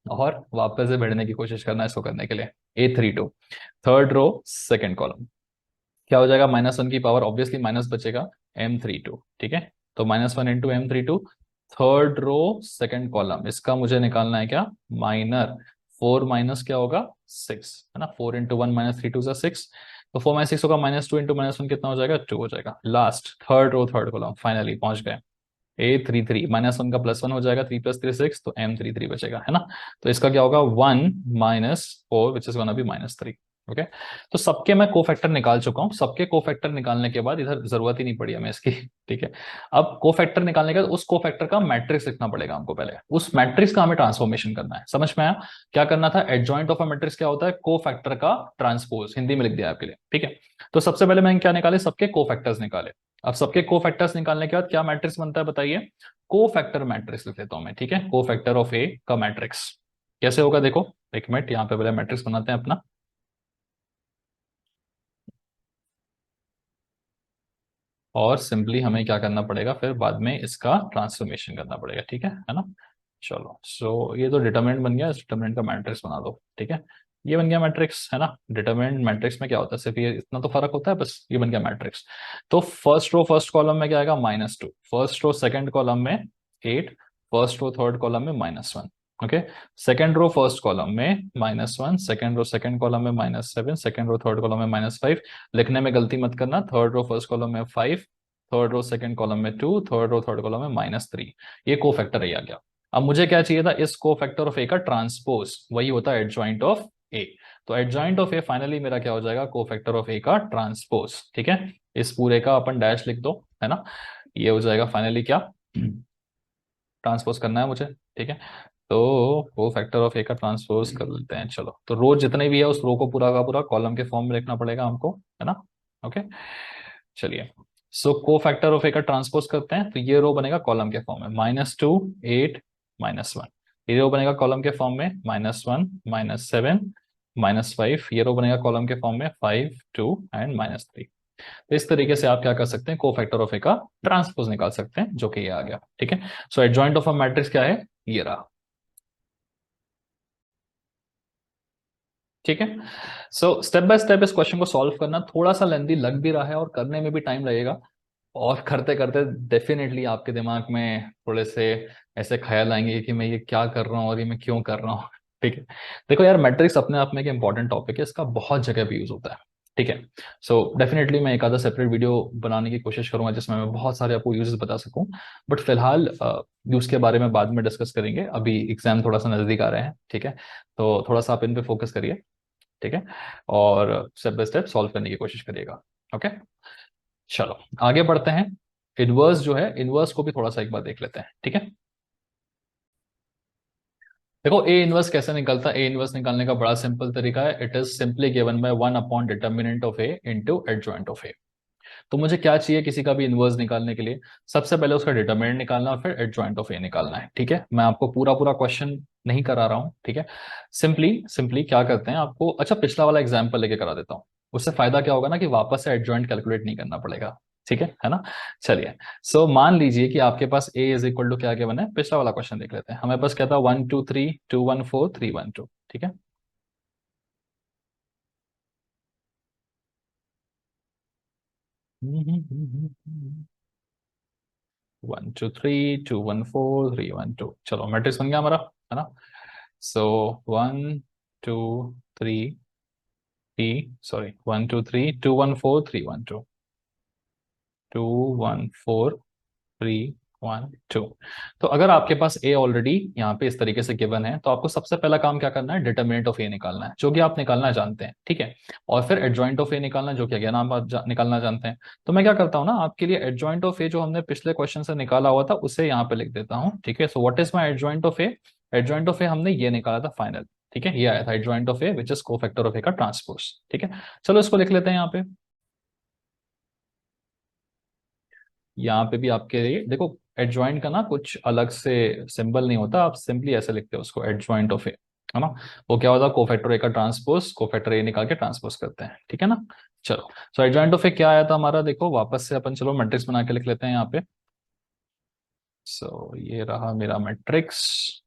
और वापस से बैठने की कोशिश करना इसको करने के लिए। A32 third row second column क्या हो जाएगा, -1 की पावर ऑब्वियसली माइनस बचेगा, M32। ठीक है। तो -1 into M32 third row second column, इसका मुझे निकालना है क्या, माइनर। 4 माइनस क्या होगा, 6, है ना। 4 इंटू 1 -3 2 6, तो 4 -6 होगा, -2 इंटू -1 कितना हो जाएगा, 2 हो जाएगा। Last third row third column, finally पहुंच गए। A33 -1 का +1 हो जाएगा, 3 + 3 6, तो M33 बचेगा, है ना। तो इसका क्या होगा, 1 -4 which is gonna B -3। Okay. तो सबके मैं कोफैक्टर निकाल चुका हूँ, सबके कोफैक्टर निकालने के बाद इधर जरूरत ही नहीं पड़ी हमें इसकी। ठीक है। अब कोफैक्टर निकालने के बाद उस कोफैक्टर का मैट्रिक्स लिखना पड़ेगा हमको, पहले उस मैट्रिक्स का हमें ट्रांसफॉर्मेशन करना है, समझ में आया। क्या करना था, एडजॉइंट ऑफ अ मैट्रिक्स क्या होता है, कोफैक्टर का ट्रांसपोज, हिंदी में लिख दिया आपके लिए, ठीक है। तो सबसे पहले मैंने क्या निकाले, सबके कोफैक्टर्स निकाले। अब सबके कोफैक्टर्स निकालने के बाद क्या मैट्रिक्स बनता है बताइए, कोफैक्टर मैट्रिक्स लिख लेता हूं मैं, ठीक है। कोफैक्टर ऑफ ए का मैट्रिक्स कैसे होगा देखो, एक मिनट, यहाँ पे पहले मैट्रिक्स बनाते हैं अपना। और सिंपली हमें क्या करना पड़ेगा, फिर बाद में इसका ट्रांसफॉर्मेशन करना पड़ेगा, ठीक है ना। चलो सो ये तो डिटरमिनेंट बन गया, इस डिटरमिनेंट का मैट्रिक्स बना दो, ठीक है। ये बन गया मैट्रिक्स, है ना। डिटरमिनेंट मैट्रिक्स में क्या होता है, सिर्फ ये इतना तो फर्क होता है बस, ये बन गया मैट्रिक्स। तो फर्स्ट रो फर्स्ट कॉलम में क्या आएगा, -2, फर्स्ट रो सेकंड कॉलम में 8, फर्स्ट रो थर्ड कॉलम में -1, okay. Second row first column में -1, सेकंड रो सेकंड कॉलम में -7, सेकंड रो थर्ड कॉलम में -5। लिखने में गलती मत करना, थर्ड रो फर्स्ट कॉलम में 5, थर्ड रो सेकंड कॉलम में 2, थर्ड रो थर्ड कॉलम में -3। ये को फैक्टर आ गया। अब मुझे क्या चाहिए था, इस को फैक्टर ऑफ ए का ट्रांसपोज, वही होता है एडजॉइंट ऑफ ए। तो एडजॉइंट ऑफ ए फाइनली मेरा क्या हो जाएगा, को फैक्टर ऑफ ए का ट्रांसपोज, ठीक है। इस पूरे का अपन डैश लिख दो, है ना। ये हो जाएगा फाइनली क्या, ट्रांसपोज करना है मुझे, ठीक है। तो को फैक्टर ऑफ ए का ट्रांसपोज कर लेते हैं। चलो, तो रो जितने भी है उस रो को पूरा का पूरा कॉलम के फॉर्म में लिखना पड़ेगा हमको, है ना। ओके, चलिए। सो को फैक्टर ऑफ ए का ट्रांसपोज करते हैं, तो ये रो बनेगा कॉलम के फॉर्म में, -2, 8, -1। ये रो बनेगा कॉलम के फॉर्म में -1, -7, -5। ये रो बनेगा कॉलम के फॉर्म में 5, 2 एंड -3। तो इस तरीके से आप क्या कर सकते हैं, को फैक्टर ऑफ ए का ट्रांसपोज निकाल सकते हैं, जो कि ये आ गया, ठीक है। सो एडजॉइंट ऑफ अ मैट्रिक्स क्या है, ये रहा, ठीक है। सो स्टेप बाय स्टेप इस क्वेश्चन को सॉल्व करना थोड़ा सा लेंदी लग भी रहा है और करने में भी टाइम लगेगा, और करते करते डेफिनेटली आपके दिमाग में थोड़े से ऐसे ख्याल आएंगे कि मैं ये क्या कर रहा हूँ और ये मैं क्यों कर रहा हूँ, ठीक है। देखो यार, मैट्रिक्स अपने आप में एक इंपॉर्टेंट टॉपिक है, इसका बहुत जगह पे यूज होता है, ठीक है। सो डेफिनेटली मैं एक आधा सेपरेट वीडियो बनाने की कोशिश करूंगा जिसमें मैं बहुत सारे आपको यूजेस बता सकूं, बट फिलहाल यूज के बारे में बाद में डिस्कस करेंगे, अभी एग्जाम थोड़ा सा नजदीक आ रहे हैं, ठीक है। तो थोड़ा सा आप इन पे फोकस करिए, ठीक है, और स्टेप बाय स्टेप सॉल्व करने की कोशिश करिएगा, ओके। चलो आगे बढ़ते हैं। इनवर्स जो है, इनवर्स को भी थोड़ा सा एक बार देख लेते हैं, ठीक है। देखो ए इनवर्स कैसे निकलता है, ए इनवर्स निकालने का बड़ा सिंपल तरीका है, it is simply given by 1 upon determinant of A into adjoint of A. तो मुझे क्या चाहिए किसी का भी इनवर्स निकालने के लिए, सबसे पहले उसका डिटर्मिनेंट निकालना और फिर एडजॉइंट ऑफ ए निकालना है, ठीक है। मैं आपको पूरा पूरा क्वेश्चन नहीं करा रहा हूँ, ठीक है। सिंपली सिंपली क्या करते हैं आपको, अच्छा पिछला वाला एग्जाम्पल लेके करा देता हूँ, उससे फायदा क्या होगा ना कि वापस से एडजॉइंट कैलकुलेट नहीं करना पड़ेगा, ठीक है ना। चलिए, सो मान लीजिए कि आपके पास ए इज इक्वल टू क्या गिवन है, पिछला वाला क्वेश्चन देख लेते हैं। हमारे पास क्या था, 1 2 3 2 1 4 3 1 2, ठीक है। 1 2 3 2 1 4 3 1 2, चलो मैट्रिक्स बन गया हमारा, है ना। सो 1 2 3 2 1 4 3 1 2 2 1 4 3 1 2। तो अगर आपके पास ए ऑलरेडी यहाँ पे इस तरीके से गिवन है, तो आपको सबसे पहला काम क्या करना है, डिटर्मिनेंट ऑफ ए निकालना है, जो कि आप निकालना जानते हैं, ठीक है। और फिर एडजॉइंट ऑफ ए निकालना, जो कि अगेन आप निकालना जानते हैं। तो मैं क्या करता हूँ ना, आपके लिए एडजॉइंट ऑफ ए जो हमने पिछले क्वेश्चन से निकाला हुआ था उसे यहाँ पे लिख देता हूँ, ठीक है। So what is my adjoint of A, adjoint of A हमने ये निकाला था फाइनल, ठीक है। ये आया था adjoint of A which is cofactor of A का ट्रांसपोज, ठीक है। चलो इसको लिख लेते हैं यहाँ पे। यहाँ पे भी आपके लिए देखो, एडजॉइंट का ना कुछ अलग से सिंबल नहीं होता, आप सिंपली ऐसे लिखते हो उसको, एडजॉइंट ऑफ ए, है ना। वो क्या होता है, कोफैक्टर ए का ट्रांसपोज, कोफैक्टर ए निकाल के ट्रांसपोज करते हैं, ठीक है ना। चलो, सो एडजॉइंट ऑफ ए क्या आया था हमारा, देखो वापस से अपन चलो मैट्रिक्स बना के लिख लेते हैं यहाँ पे। सो ये रहा मेरा मैट्रिक्स।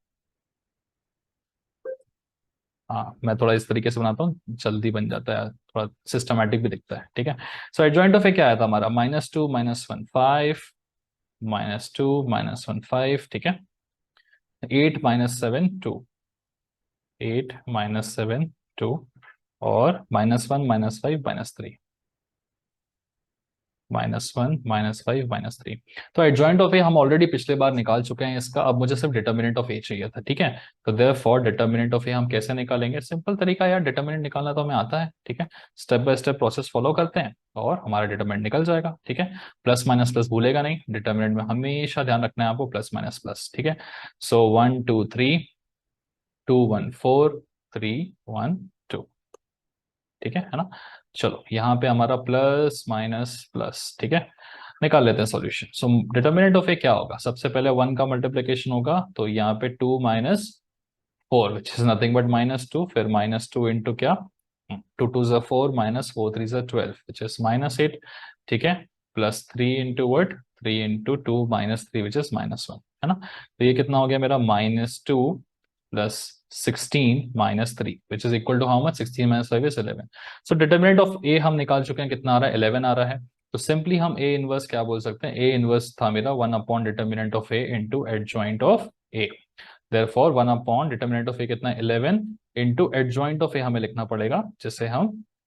हाँ, मैं थोड़ा इस तरीके से बनाता हूँ, जल्दी बन जाता है, थोड़ा सिस्टमैटिक भी दिखता है, ठीक है। सो एडजॉइंट ऑफ ए क्या आया था हमारा, -2 -1 5, -2 -1 5, ठीक है। 8 -7 2, 8 -7 2, और -1 -5 -3, -1 -5 -3। तो एडजॉइंट ऑफ ए हम ऑलरेडी पिछले बार निकाल चुके हैं इसका, अब मुझे सिर्फ डिटर्मिनेंट ऑफ ए चाहिए था, ठीक है। तो देयरफॉर डिटर्मिनेंट ऑफ ए हम कैसे निकालेंगे, सिंपल तरीका यार, डिटर्मिनेंट निकालना तो हमें आता है, ठीक है। Step by step process follow करते हैं और हमारा डिटर्मिनेंट निकल जाएगा, ठीक है। प्लस माइनस प्लस भूलेगा नहीं, डिटर्मिनेंट में हमेशा ध्यान रखना है आपको, प्लस माइनस प्लस, ठीक है। सो 1 2 3 2 1 4 3 1 2, ठीक है ना। चलो यहाँ पे हमारा प्लस माइनस प्लस, ठीक है। निकाल लेते हैं सॉल्यूशन। सो डिटर्मिनेंट ऑफ ए क्या होगा, सबसे पहले 1 का मल्टीप्लिकेशन होगा, तो यहाँ पे 2 -4 विच इज नथिंग बट -2, फिर -2 इंटू क्या, 2 2 4 -4 3 12 विच इज -8, ठीक है। +3 into word 3 into 2 minus 3 which is -1, है ना। तो ये कितना हो गया मेरा -2 plus 16 minus 3 which is equal to how much, 16 minus 5 is 11। So determinant of A हम निकाल चुके हैं, कितना आ रहा है, 11 आ रहा है। तो सिंपली हम ए इनवर्स क्या बोल सकते हैं, ए इनवर्स था मेरा 1 upon determinant of A into adjoint of A. Therefore 1 upon determinant of A कितना है, 11 इंटू एडजॉइंट ऑफ ए हमें लिखना पड़ेगा,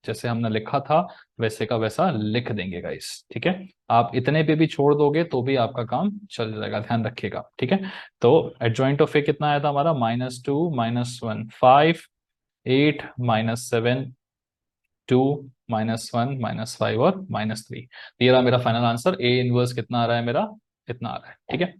जैसे हमने लिखा था वैसे का वैसा लिख देंगे गाइस, ठीक है। आप इतने पे भी छोड़ दोगे तो भी आपका काम चल जाएगा, ध्यान रखिएगा, ठीक है। तो एडजॉइंट ऑफ ए कितना आया था हमारा, -2 -1 5 8 -7 2 -1 -5 और -3। ये रहा मेरा फाइनल आंसर। ए इनवर्स कितना आ रहा है मेरा, इतना आ रहा है, ठीक है।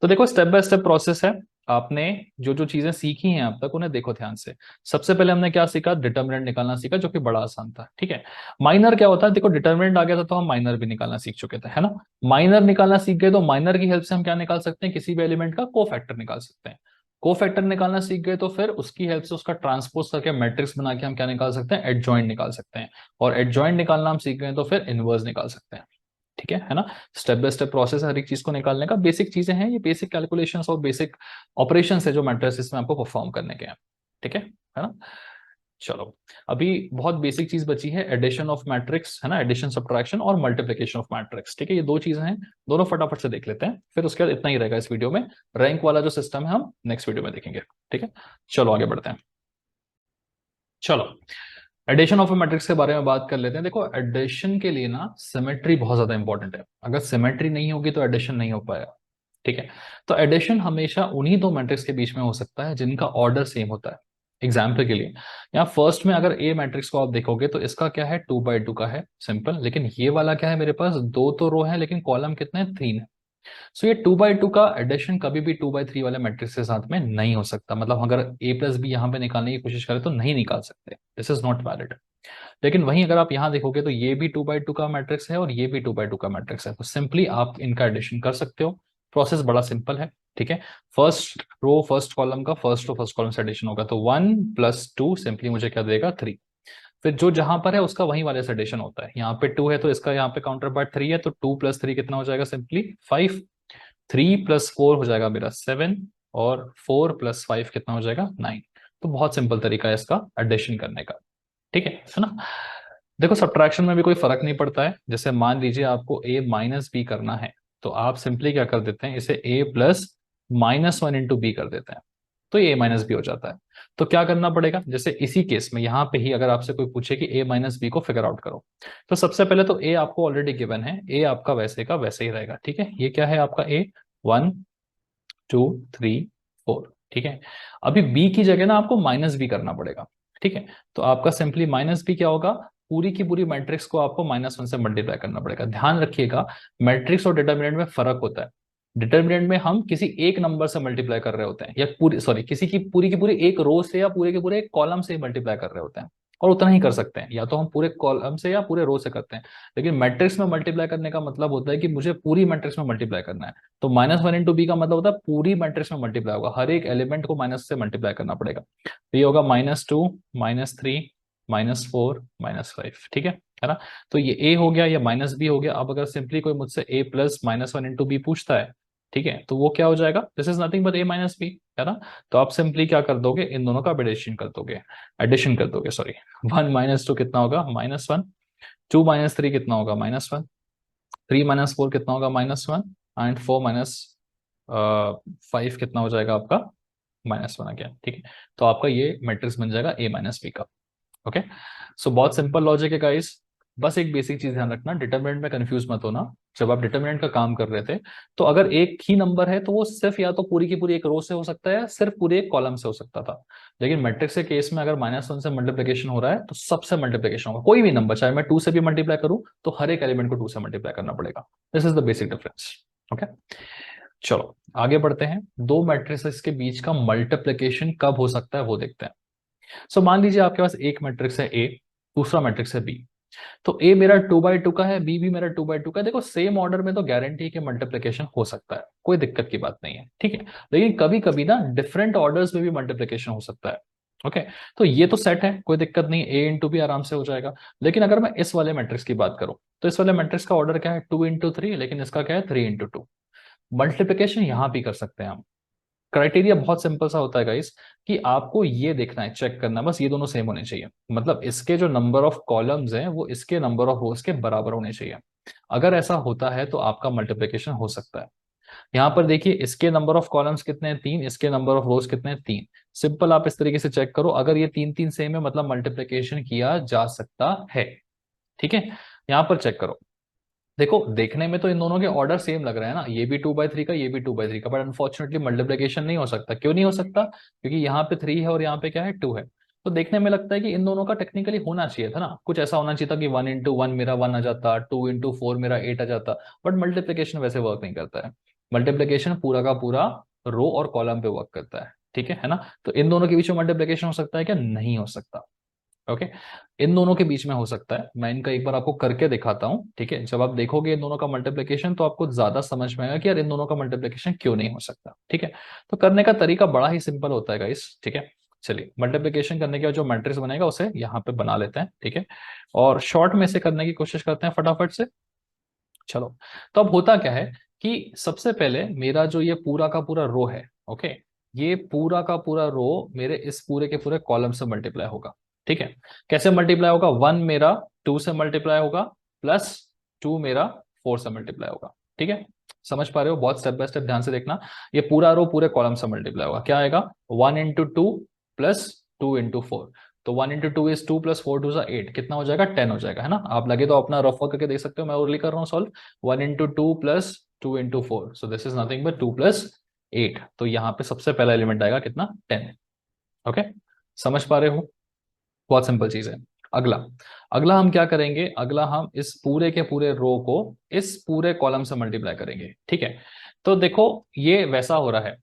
तो देखो स्टेप बाय स्टेप प्रोसेस है। आपने जो जो चीजें सीखी हैं अब तक उन्हें देखो ध्यान से। सबसे पहले हमने क्या सीखा, डिटर्मिनेंट निकालना सीखा, जो कि बड़ा आसान था, ठीक है। माइनर क्या होता है, देखो डिटर्मिनेंट आ गया था तो हम माइनर भी निकालना सीख चुके थे, है ना। माइनर निकालना सीख गए तो माइनर की हेल्प से हम क्या निकाल सकते हैं, किसी भी एलिमेंट का कोफैक्टर निकाल सकते हैं। कोफैक्टर निकालना सीख गए तो फिर उसकी हेल्प से उसका ट्रांसपोज करके मैट्रिक्स बना के हम क्या निकाल सकते हैं, एडजॉइंट निकाल सकते हैं। और एडजॉइंट निकालना हम सीख गए तो फिर इनवर्स निकाल सकते हैं, ठीक है ना। स्टेप बाय स्टेप प्रोसेस है हर एक चीज को निकालने का, बेसिक चीजें हैं ये, बेसिक कैलकुलेशंस और बेसिक ऑपरेशंस है जो मैट्रिसेस में आपको परफॉर्म करने के हैं, ठीक है ना। चलो अभी बहुत बेसिक चीज बची है, एडिशन ऑफ मैट्रिक्स, है ना, एडिशन सब्ट्रैक्शन और मल्टीप्लिकेशन ऑफ मैट्रिक्स, ठीक है। ये दो चीजें हैं, दोनों फटाफट से देख लेते हैं, फिर उसके बाद इतना ही रहेगा इस वीडियो में। रैंक वाला जो सिस्टम है हम नेक्स्ट वीडियो में देखेंगे, ठीक है। चलो आगे बढ़ते हैं। चलो एडिशन ऑफ मैट्रिक्स के बारे में बात कर लेते हैं। देखो एडिशन के लिए ना सिमेट्री बहुत ज्यादा इंपॉर्टेंट है, अगर सिमेट्री नहीं होगी तो एडिशन नहीं हो पाएगा, ठीक है। तो एडिशन हमेशा उन्हीं दो मैट्रिक्स के बीच में हो सकता है जिनका ऑर्डर सेम होता है। एग्जाम्पल के लिए यहाँ फर्स्ट में अगर ए मैट्रिक्स को आप देखोगे तो इसका क्या है, 2 बाई 2 का है, सिंपल। लेकिन ये वाला क्या है, मेरे पास दो तो रो है लेकिन कॉलम कितने हैं, 3 है। सो ये 2 बाई 2 का एडिशन कभी भी 2 बाई 3 वाले मैट्रिक्स के साथ में नहीं हो सकता, मतलब अगर ए प्लस बी यहाँ पे निकालने की कोशिश करें तो नहीं निकाल सकते, दिस इज नॉट वैलिड। लेकिन वहीं अगर आप यहाँ देखोगे तो ये भी 2 बाई 2 का मैट्रिक्स है और ये भी 2 बाई 2 का मैट्रिक्स है, तो सिंपली आप इनका एडिशन कर सकते हो। प्रोसेस बड़ा सिंपल है, ठीक है। फर्स्ट रो फर्स्ट कॉलम का फर्स्ट रो फर्स्ट कॉलम से एडिशन होगा, तो 1 + 2 सिंपली मुझे क्या देगा, 3। फिर जो जहां पर है उसका वहीं वाले से एडिशन होता है, यहाँ पे 2 है तो इसका यहाँ पे काउंटर पार्ट 3 है, तो 2 + 3 कितना हो जाएगा, सिंपली 5। 3 + 4 हो जाएगा मेरा 7 और 4 + 5 कितना हो जाएगा, 9। तो बहुत सिंपल तरीका है इसका एडिशन करने का, ठीक है ना। देखो सब्ट्रैक्शन में भी कोई फर्क नहीं पड़ता है, जैसे मान लीजिए आपको a माइनस बी करना है तो आप सिंपली क्या कर देते हैं, इसे a प्लस -1 इंटू बी कर देते हैं, तो ये a माइनस बी हो जाता है। तो क्या करना पड़ेगा, जैसे इसी केस में यहाँ पे ही अगर आपसे कोई पूछे कि a माइनस बी को फिगर आउट करो, तो सबसे पहले तो a आपको ऑलरेडी गिवन है, a आपका वैसे का वैसे ही रहेगा, ठीक है। ये क्या है आपका a, 1 2 3 4, ठीक है। अभी b की जगह ना आपको माइनस बी करना पड़ेगा, ठीक है। तो आपका सिंपली माइनस बी क्या होगा, पूरी की पूरी मैट्रिक्स को आपको -1 से मल्टीप्लाई करना पड़ेगा। ध्यान रखिएगा मैट्रिक्स और डिटर्मिनेंट में फर्क होता है। डिटर्मिनेंट में हम किसी एक नंबर से मल्टीप्लाई कर रहे होते हैं, या पूरी सॉरी किसी की पूरी एक रो से या पूरे के पूरे एक कॉलम से मल्टीप्लाई कर रहे होते हैं, और उतना ही कर सकते हैं, या तो हम पूरे कॉलम से या पूरे रो से करते हैं। लेकिन मैट्रिक्स में मल्टीप्लाई करने का मतलब होता है कि मुझे पूरी मैट्रिक्स में मल्टीप्लाई करना है, तो -1 इंटू बी का मतलब होता है पूरी मैट्रिक्स में मल्टीप्लाई होगा, हर एक एलिमेंट को माइनस से मल्टीप्लाई करना पड़ेगा। तो ये होगा -2 -3 -4 -5, ठीक है ना। तो ये a हो गया, या -b हो गया। अब अगर सिंपली कोई मुझसे a प्लस -1 इंटू बी पूछता है, ठीक है, तो वो क्या हो जाएगा, this is nothing but a minus b, है ना। तो आप सिंपली क्या कर दोगे, इन दोनों का एडिशन कर दोगे सॉरी। 1 - 2 कितना होगा, -1। 2 - 3 कितना होगा, -1। 3 - 4 कितना होगा, -1। एंड 4 -5 कितना हो जाएगा आपका, -1 आ गया, ठीक है। तो आपका ये मैट्रिक्स बन जाएगा a माइनस बी का, ओके। सो बहुत सिंपल लॉजिक है गाइस। बस एक बेसिक चीज ध्यान रखना, डिटर्मिनेंट में कंफ्यूज मत होना। जब आप डिटर्मिनेंट का काम कर रहे थे तो अगर एक ही नंबर है तो वो सिर्फ या तो पूरी की पूरी एक रो से हो सकता है या सिर्फ पूरे एक कॉलम से हो सकता था। लेकिन मैट्रिक्स के केस में अगर -1 से मल्टीप्लिकेशन हो रहा है तो सबसे मल्टीप्लिकेशन होगा, कोई भी नंबर, चाहे मैं 2 से भी मल्टीप्लाई करूं तो हर एक एलिमेंट को 2 से मल्टीप्लाई करना पड़ेगा। This is the basic difference, okay. चलो आगे बढ़ते हैं, दो मैट्रिक्स के बीच का मल्टीप्लिकेशन कब हो सकता है वो देखते हैं। सो मान लीजिए आपके पास एक मैट्रिक्स है ए, दूसरा मैट्रिक्स है बी। तो ए मेरा 2 बाई 2 का है, बी भी मेरा 2 बाई 2 का है। देखो सेम ऑर्डर में तो गारंटी है कि मल्टीप्लिकेशन हो सकता है, कोई दिक्कत की बात नहीं है, ठीक है। लेकिन कभी कभी ना डिफरेंट ऑर्डर्स में भी मल्टीप्लिकेशन हो सकता है। ओके, तो ये तो सेट है, कोई दिक्कत नहीं, ए इंटू बी आराम से हो जाएगा। लेकिन अगर मैं इस वाले मैट्रिक्स की बात करूं, तो इस वाले मैट्रिक्स का ऑर्डर क्या है, 2 इंटू 3, लेकिन इसका क्या है, 3 इंटू 2। मल्टीप्लीकेशन यहां भी कर सकते हैं हम। क्राइटेरिया बहुत सिंपल सा होता है गाइस, कि आपको ये देखना है, चेक करना है, बस ये दोनों सेम होने चाहिए। मतलब इसके जो नंबर ऑफ कॉलम्स हैं वो इसके नंबर ऑफ रोज के बराबर होने चाहिए। अगर ऐसा होता है तो आपका मल्टीप्लिकेशन हो सकता है। यहाँ पर देखिए, इसके नंबर ऑफ कॉलम्स कितने हैं, 3, इसके नंबर ऑफ रोज कितने हैं, 3। सिंपल, आप इस तरीके से चेक करो, अगर ये 3 3 सेम है मतलब मल्टीप्लिकेशन किया जा सकता है। ठीक है, यहाँ पर चेक करो। देखो, देखने में तो इन दोनों के ऑर्डर सेम लग रहे हैं ना, ये भी 2/3 का, ये भी 2/3 का, बट अनफॉर्चुनेटली मल्टीप्लिकेशन नहीं हो सकता। क्यों नहीं हो सकता? क्योंकि यहाँ पे 3 है और यहाँ पे क्या है, 2 है। तो देखने में लगता है कि इन दोनों का टेक्निकली होना चाहिए था ना, कुछ ऐसा होना चाहिए था कि 1 इंटू 1 मेरा 1 आ जाता, 2 इंटू 4 मेरा 8 आ जाता। बट मल्टीप्लिकेशन वैसे वर्क नहीं करता है। मल्टीप्लिकेशन पूरा का पूरा रो और कॉलम पे वर्क करता है। ठीक है ना? तो इन दोनों के बीच में मल्टीप्लिकेशन हो सकता है क्या? नहीं हो सकता। ओके, इन दोनों के बीच में हो सकता है। मैं इनका एक बार आपको करके दिखाता हूं। ठीक है, जब आप देखोगे इन दोनों का मल्टीप्लिकेशन तो आपको ज्यादा समझ में आएगा कि यार इन दोनों का मल्टीप्लिकेशन क्यों नहीं हो सकता। ठीक है, तो करने का तरीका बड़ा ही सिंपल होता है गाइस। ठीक है, चलिए, मल्टीप्लिकेशन करने के बाद जो मैट्रिक्स बनेगा उसे यहाँ पे बना लेते हैं। ठीक है, और शॉर्ट में से करने की कोशिश करते हैं फटाफट से। चलो, तो अब होता क्या है कि सबसे पहले मेरा जो ये पूरा का पूरा रो है, ओके, ये पूरा का पूरा रो मेरे इस पूरे के पूरे कॉलम से मल्टीप्लाई होगा। ठीक है, कैसे मल्टीप्लाई होगा? 1 मेरा 2 से मल्टीप्लाई होगा, प्लस 2 मेरा 4 से मल्टीप्लाई होगा। ठीक है, समझ पा रहे हो? बहुत स्टेप बाय स्टेप ध्यान से देखना। ये पूरा रो पूरे कॉलम से मल्टीप्लाई होगा, क्या आएगा, 1 इंटू 2 प्लस 2 इंटू 4। तो 1 इंटू 2 इज 2 प्लस 4 2 8, कितना हो जाएगा, 10 हो जाएगा, है ना? आप लगे तो अपना रफ वर्क करके देख सकते हो, मैं ओरली कर रहा हूँ solve. 1 into 2 plus 2 into 4, so this is nothing but 2 plus 8। तो यहाँ पे सबसे पहला एलिमेंट आएगा कितना, 10। ओके, समझ पा रहे हो? बहुत सिंपल चीज है। अगला, अगला हम क्या करेंगे, अगला हम इस पूरे के पूरे रो को इस पूरे कॉलम से मल्टीप्लाई करेंगे। ठीक है, तो देखो, ये वैसा हो रहा है,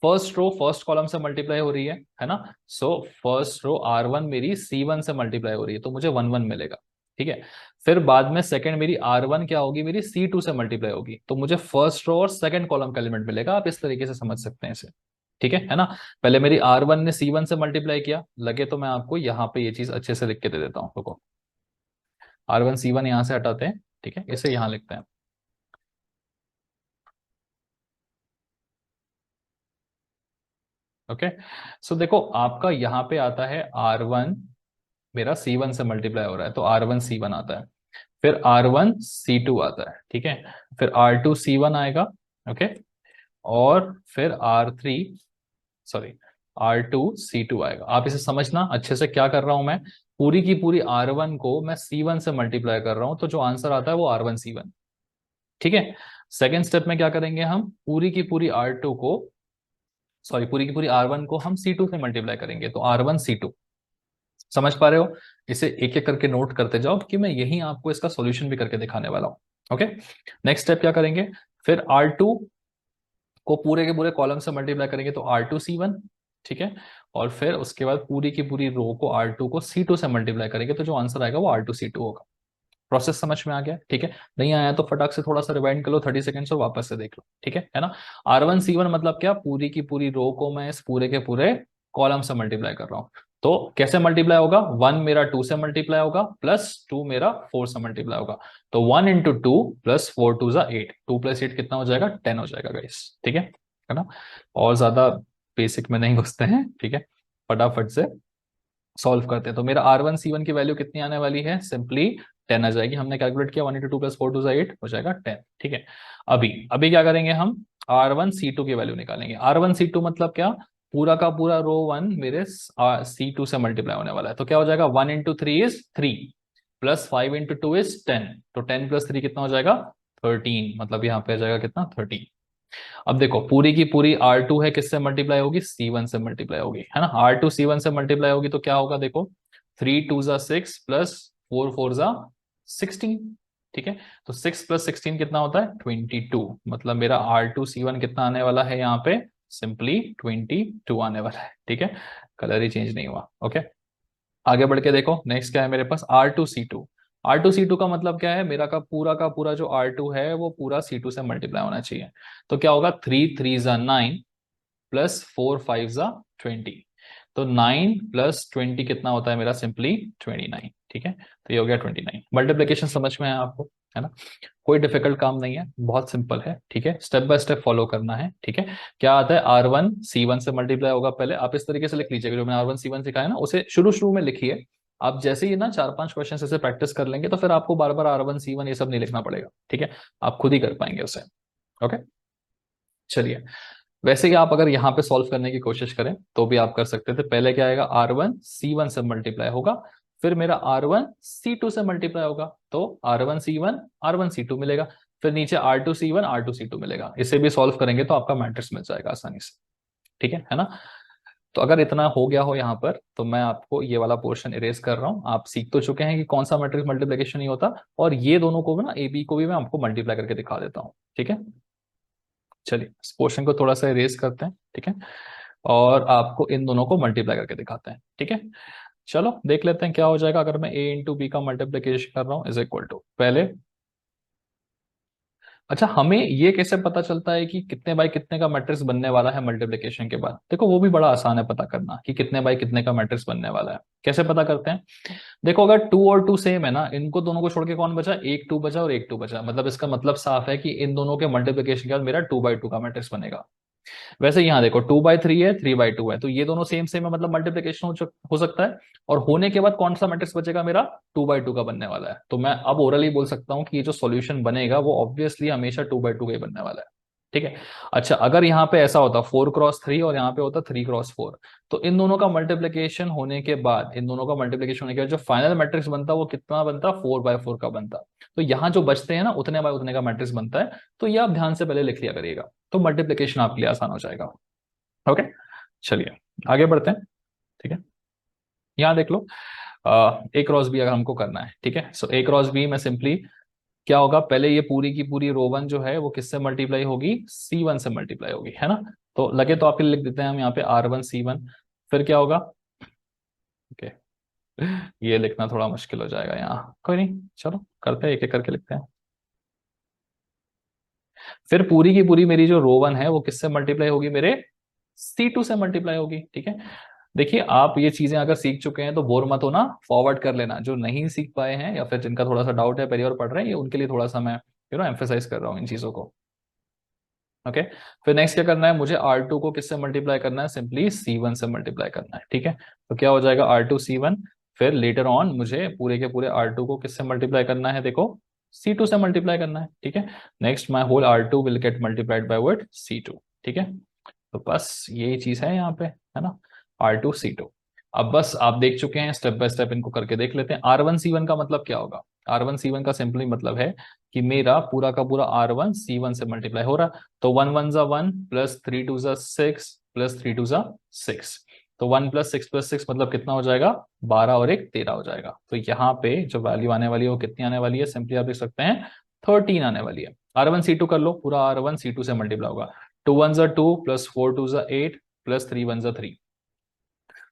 फर्स्ट रो फर्स्ट कॉलम से मल्टीप्लाई हो रही है ना? सो फर्स्ट रो R1 मेरी C1 से मल्टीप्लाई हो रही है, तो मुझे 1 1 मिलेगा। ठीक है, फिर बाद में सेकंड मेरी R1 क्या होगी, मेरी C2 से मल्टीप्लाई होगी, तो मुझे फर्स्ट रो और सेकंड कॉलम का एलिमेंट मिलेगा। आप इस तरीके से समझ सकते हैं इसे। ठीक है ना? पहले मेरी R1 ने C1 से मल्टीप्लाई किया, लगे तो मैं आपको यहाँ पे ये चीज अच्छे से लिख के दे देता हूँ। देखो, R1 C1 यहां से हटाते हैं। ठीक है, इसे यहां लिखते हैं। ओके, सो देखो, आपका यहाँ पे आता है R1 मेरा C1 से मल्टीप्लाई हो रहा है, तो R1 C1 आता है। फिर R1 C2 आता है। ठीक है, फिर R2 C1 आएगा। ओके, और फिर R3, सॉरी, R2 C2 आएगा। आप इसे समझना अच्छे से, क्या कर रहा हूं मैं, पूरी की पूरी R1 को मैं C1 से मल्टीप्लाई कर रहा हूं, तो जो आंसर आता है वो R1 C1। ठीक है, सेकेंड स्टेप में क्या करेंगे, हम पूरी की पूरी R2 को, सॉरी, पूरी की पूरी R1 को हम C2 से मल्टीप्लाई करेंगे, तो R1 C2। समझ पा रहे हो? इसे एक एक करके नोट करते जाओ, कि मैं यही आपको इसका सॉल्यूशन भी करके दिखाने वाला हूं। ओके, नेक्स्ट स्टेप क्या करेंगे, फिर R2 को पूरे के पूरे कॉलम से मल्टीप्लाई करेंगे, तो R2 C1। ठीक है, और फिर उसके बाद पूरी की पूरी रो को R2 को C2 से मल्टीप्लाई करेंगे, तो जो आंसर आएगा वो R2 C2 होगा। प्रोसेस समझ में आ गया? ठीक है, नहीं आया तो फटाक से थोड़ा सा रिवाइंड कर लो, 30 सेकेंड्स, और वापस से देख लो। ठीक है ना? R1 C1 मतलब क्या, पूरी की पूरी रो को मैं इस पूरे के पूरे कॉलम से मल्टीप्लाई कर रहा हूं। तो कैसे मल्टीप्लाई होगा, 1 मेरा 2 से मल्टीप्लाई होगा, प्लस 2 मेरा 4 से मल्टीप्लाई होगा, तो 1 इंटू 2 प्लस 4 2 8, 2 प्लस 8 कितना हो जाएगा, 10 हो जाएगा गाइस। ठीक है ना? और ज्यादा बेसिक में नहीं घुसते हैं। ठीक है, फटाफट से सॉल्व करते हैं। तो मेरा R1 C1 की वैल्यू कितनी आने वाली है, सिंपली 10 आ जाएगी। हमने कैलकुलेट किया, 1 इंटू 2 प्लस 4 2 8 हो जाएगा 10। ठीक है, अभी अभी क्या करेंगे, हम R1 C2 की वैल्यू निकालेंगे। R1 C2 मतलब क्या, पूरा का पूरा रो 1 मेरे C2 से मल्टीप्लाई होने वाला है, तो क्या हो जाएगा, 1 into 3 is 3, plus 5 into 2 is 10, तो 10 प्लस 3 कितना हो जाएगा, 13। मतलब यहाँ पे आ जाएगा कितना, 13। अब देखो, पूरी की पूरी R2 है, किससे मल्टीप्लाई होगी, C1 से मल्टीप्लाई होगी, है ना? R2 C1 से मल्टीप्लाई होगी तो क्या होगा, देखो, 3 2 6 प्लस 4 4 16। ठीक है, तो 6 प्लस 16 कितना होता है, 22। मतलब मेरा R2 C1 कितना आने वाला है, यहाँ पे सिंपली 22 आने वाला है। ठीक है, कलर ही चेंज नहीं हुआ। ओके, आगे बढ़ के देखो, नेक्स्ट क्या है मेरे पास, R2 C2। R2 C2 का मतलब क्या है, मेरा का पूरा जो R2 है वो पूरा C2 से मल्टीप्लाई होना चाहिए। तो क्या होगा, 3 3 9 प्लस 4 5 20। तो 9 + 20 कितना होता है मेरा, सिंपली 29। ठीक है, तो ये हो गया 29। मल्टीप्लीकेशन समझ में है आपको, है ना? कोई डिफिकल्ट काम नहीं है, बहुत सिंपल है। ठीक है, स्टेप बाय स्टेप फॉलो करना है। ठीक है, क्या आता है, R1 C1 से मल्टीप्लाई होगा। पहले आप इस तरीके से लिख लीजिएगा, जो मैंने R1 C1 सिखाया ना उसे शुरू शुरू में लिखिए। आप जैसे ही ना 4-5 क्वेश्चन ऐसे प्रैक्टिस कर लेंगे तो फिर आपको बार बार R1 C1 ये सब नहीं लिखना पड़ेगा। ठीक है, आप खुद ही कर पाएंगे उसे। ओके, चलिए। वैसे ही आप अगर यहाँ पे सॉल्व करने की कोशिश करें तो भी आप कर सकते थे। पहले क्या आएगा, R1 C1 से मल्टीप्लाई होगा, फिर मेरा R1 C2 से मल्टीप्लाई होगा, तो R1 C1 R1 C2 मिलेगा। फिर नीचे R2 C1 R2 C2 मिलेगा। इसे भी सॉल्व करेंगे तो आपका मैट्रिक्स मिल जाएगा आसानी से। ठीक है ना? तो अगर इतना हो गया हो यहाँ पर, तो मैं आपको ये वाला पोर्शन इरेज कर रहा हूँ। आप सीख तो चुके हैं कि कौन सा मैट्रिक्स मल्टीप्लीकेशन नहीं होता, और ये दोनों को भी ना, ए बी को भी मैं आपको मल्टीप्लाई करके दिखा देता हूँ। ठीक है, चलिए इस पोर्शन को थोड़ा सा इरेज करते हैं। ठीक है, और आपको इन दोनों को मल्टीप्लाई करके दिखाते हैं। ठीक है, चलो देख लेते हैं क्या हो जाएगा अगर मैं a इंटू बी का मल्टीप्लीकेशन कर रहा हूँ, इज इक्वल टू पहले। अच्छा, हमें ये कैसे पता चलता है कि कितने बाय कितने का मैट्रिक्स बनने वाला है मल्टीप्लीकेशन के बाद? देखो वो भी बड़ा आसान है पता करना कि कितने बाय कितने का मैट्रिक्स बनने वाला है। कैसे पता करते हैं? देखो, अगर 2 और 2 सेम है ना, इनको दोनों को छोड़ के कौन बचा, एक 2 बचा और एक 2 बचा। मतलब इसका मतलब साफ है कि इन दोनों के मल्टीप्लीकेशन के बाद मेरा 2/2 का मैट्रिक्स बनेगा। वैसे यहाँ देखो 2/3 है, 3/2 है, तो ये दोनों सेम सेम है, मतलब मल्टीप्लीकेशन हो सकता है। और होने के बाद कौन सा मैट्रिक्स बचेगा मेरा, 2/2 का बनने वाला है। तो मैं अब ओरली बोल सकता हूँ कि ये जो सॉल्यूशन बनेगा वो ऑब्वियसली हमेशा 2/2 का ही बनने वाला है। ठीक है। अच्छा, अगर यहाँ पे ऐसा होता 4x3 और यहाँ पे होता 3x4, तो इन दोनों का मल्टीप्लीकेशन होने के बाद, इन दोनों का मल्टीप्लीकेशन होने के बाद जो फाइनल मैट्रिक्स बनता वो कितना बनता, 4/4 का बनता। तो यहाँ जो बचते हैं ना, उतने बाय उतने का मैट्रिक्स बनता है। तो ये आप ध्यान से पहले लिख लिया करिएगा, तो मल्टीप्लीकेशन आपके लिए आसान हो जाएगा। ओके, चलिए आगे बढ़ते हैं। ठीक है, यहाँ देख लो, ए क्रॉस बी अगर हमको करना है। ठीक है, सो ए क्रॉस बी में सिंपली क्या होगा, पहले ये पूरी की पूरी रो वन जो है वो किससे मल्टीप्लाई होगी, C1 से मल्टीप्लाई होगी, है ना? तो लगे तो आपके लिए लिख देते हैं हम यहाँ पे R1 C1। फिर क्या होगा, ओके, ये लिखना थोड़ा मुश्किल हो जाएगा यहाँ, कोई नहीं, चलो करते हैं, एक एक करके लिखते हैं। फिर पूरी की पूरी मेरी जो रो वन है वो किससे मल्टीप्लाई होगी, मेरे C2 से मल्टीप्लाई होगी। ठीक है, देखिए आप ये चीजें अगर सीख चुके हैं तो बोर मत होना, फॉरवर्ड कर लेना। जो नहीं सीख पाए हैं या फिर जिनका थोड़ा सा डाउट है, पहली बार पढ़ रहे हैं, ये उनके लिए थोड़ा सा मैं एम्फेसाइज कर रहा हूँ इन चीजों को। ओके, फिर नेक्स्ट क्या करना है, मुझे R2 को किससे मल्टीप्लाई करना है, सिंपली C1 से मल्टीप्लाई करना है। ठीक है, तो क्या हो जाएगा R2 C1। फिर लेटर ऑन मुझे पूरे के पूरे R2 को किससे मल्टीप्लाई करना है, देखो C2 से मल्टीप्लाई करना है। ठीक है, next my whole R2 will get multiplied by word C2। ठीक है, तो बस यही चीज है यहाँ पे, है ना, R2 C2। अब बस आप देख चुके हैं, स्टेप बाय स्टेप इनको करके देख लेते हैं। R1 C1 का मतलब क्या होगा, R1 C1 का सिंपली मतलब है कि मेरा पूरा का पूरा R1 C1 से मल्टीप्लाई हो रहा। तो 1 1 प्लस 3 2 6 प्लस 3 2 6। तो 1 + 6 + 6 मतलब कितना हो जाएगा, 12 और 1 13 हो जाएगा। तो यहाँ पे जो वैल्यू आने वाली है वो कितनी आने वाली है, सिंपली आप देख सकते हैं 13 आने वाली है। R1 C2 कर लो, पूरा R1 C2 से मल्टीप्लाई होगा। 2 1 2 plus 4 2 8 plus 3 1 3।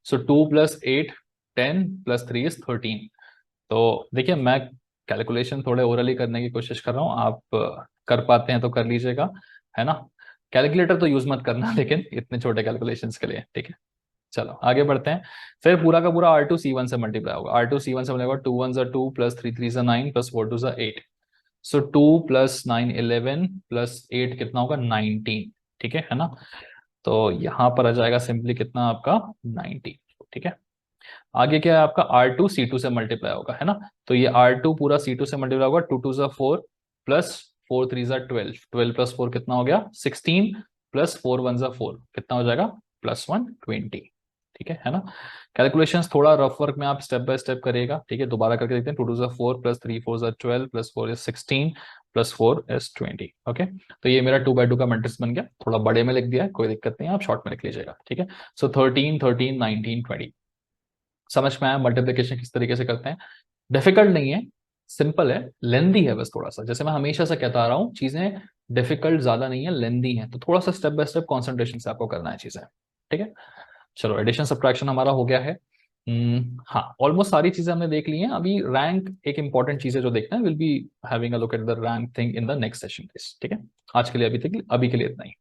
So 2 + 8 10 plus 3 is 13। तो देखिए मैं कैलकुलेशन थोड़े ओरली करने की कोशिश कर रहा हूँ, आप कर पाते हैं तो कर लीजिएगा, है ना? कैलकुलेटर तो यूज मत करना लेकिन इतने छोटे कैलकुलेशंस के लिए। ठीक है, चलो आगे बढ़ते हैं। फिर पूरा का पूरा R2 C1 से मल्टीप्लाई होगा। R2 C1 से मल्टीप्लाई होगा, 2 1 2 प्लस 3 3 9 प्लस 4 2 8। सो 2 + 9 11 प्लस 8 कितना होगा, 19। ठीक है ना? तो यहां पर आ जाएगा सिंपली कितना आपका, 90। ठीक है, आगे क्या है आपका, R2 C2 से मल्टीप्लाई होगा, है ना? तो ये R2 पूरा C2 से मल्टीप्लाई होगा, 2 2 4 प्लस 4 3 12, 12 प्लस 4 कितना हो गया, 16 प्लस 4 1 4 कितना हो जाएगा, +1 20। ठीक है ना? कैलकुलेशंस थोड़ा रफ वर्क में आप स्टेप बाय स्टेप करिएगा। ठीक है, दोबारा करके देखते हैं। 2 2 4 plus 3 4 12 plus 4 is 16 plus 4 is 20। Okay, तो ये मेरा 2/2 का मैट्रिक्स बन गया। थोड़ा बड़े में लिख दिया है, कोई दिक्कत नहीं है, आप शॉर्ट में लिख लीजिएगा। ठीक है, सो 13 13 19 20। समझ में आया मल्टीप्लिकेशन किस तरीके से करते हैं? डिफिकल्ट नहीं है, सिंपल है, लेंदी है बस थोड़ा सा। जैसे मैं हमेशा से कहता आ रहा हूँ, चीजें डिफिकल्ट ज्यादा नहीं है, लेंदी है। तो थोड़ा सा स्टेप बाय स्टेप कॉन्सेंट्रेशन से आपको करना है चीजें। ठीक है, चलो एडिशन सब्ट्रैक्शन हमारा हो गया है। हाँ, ऑलमोस्ट सारी चीजें हमने देख ली हैं। अभी रैंक एक इंपॉर्टेंट चीज है जो देखना है, will be having a look at the rank thing in the next session. ठीक है, आज के लिए अभी के लिए इतना ही।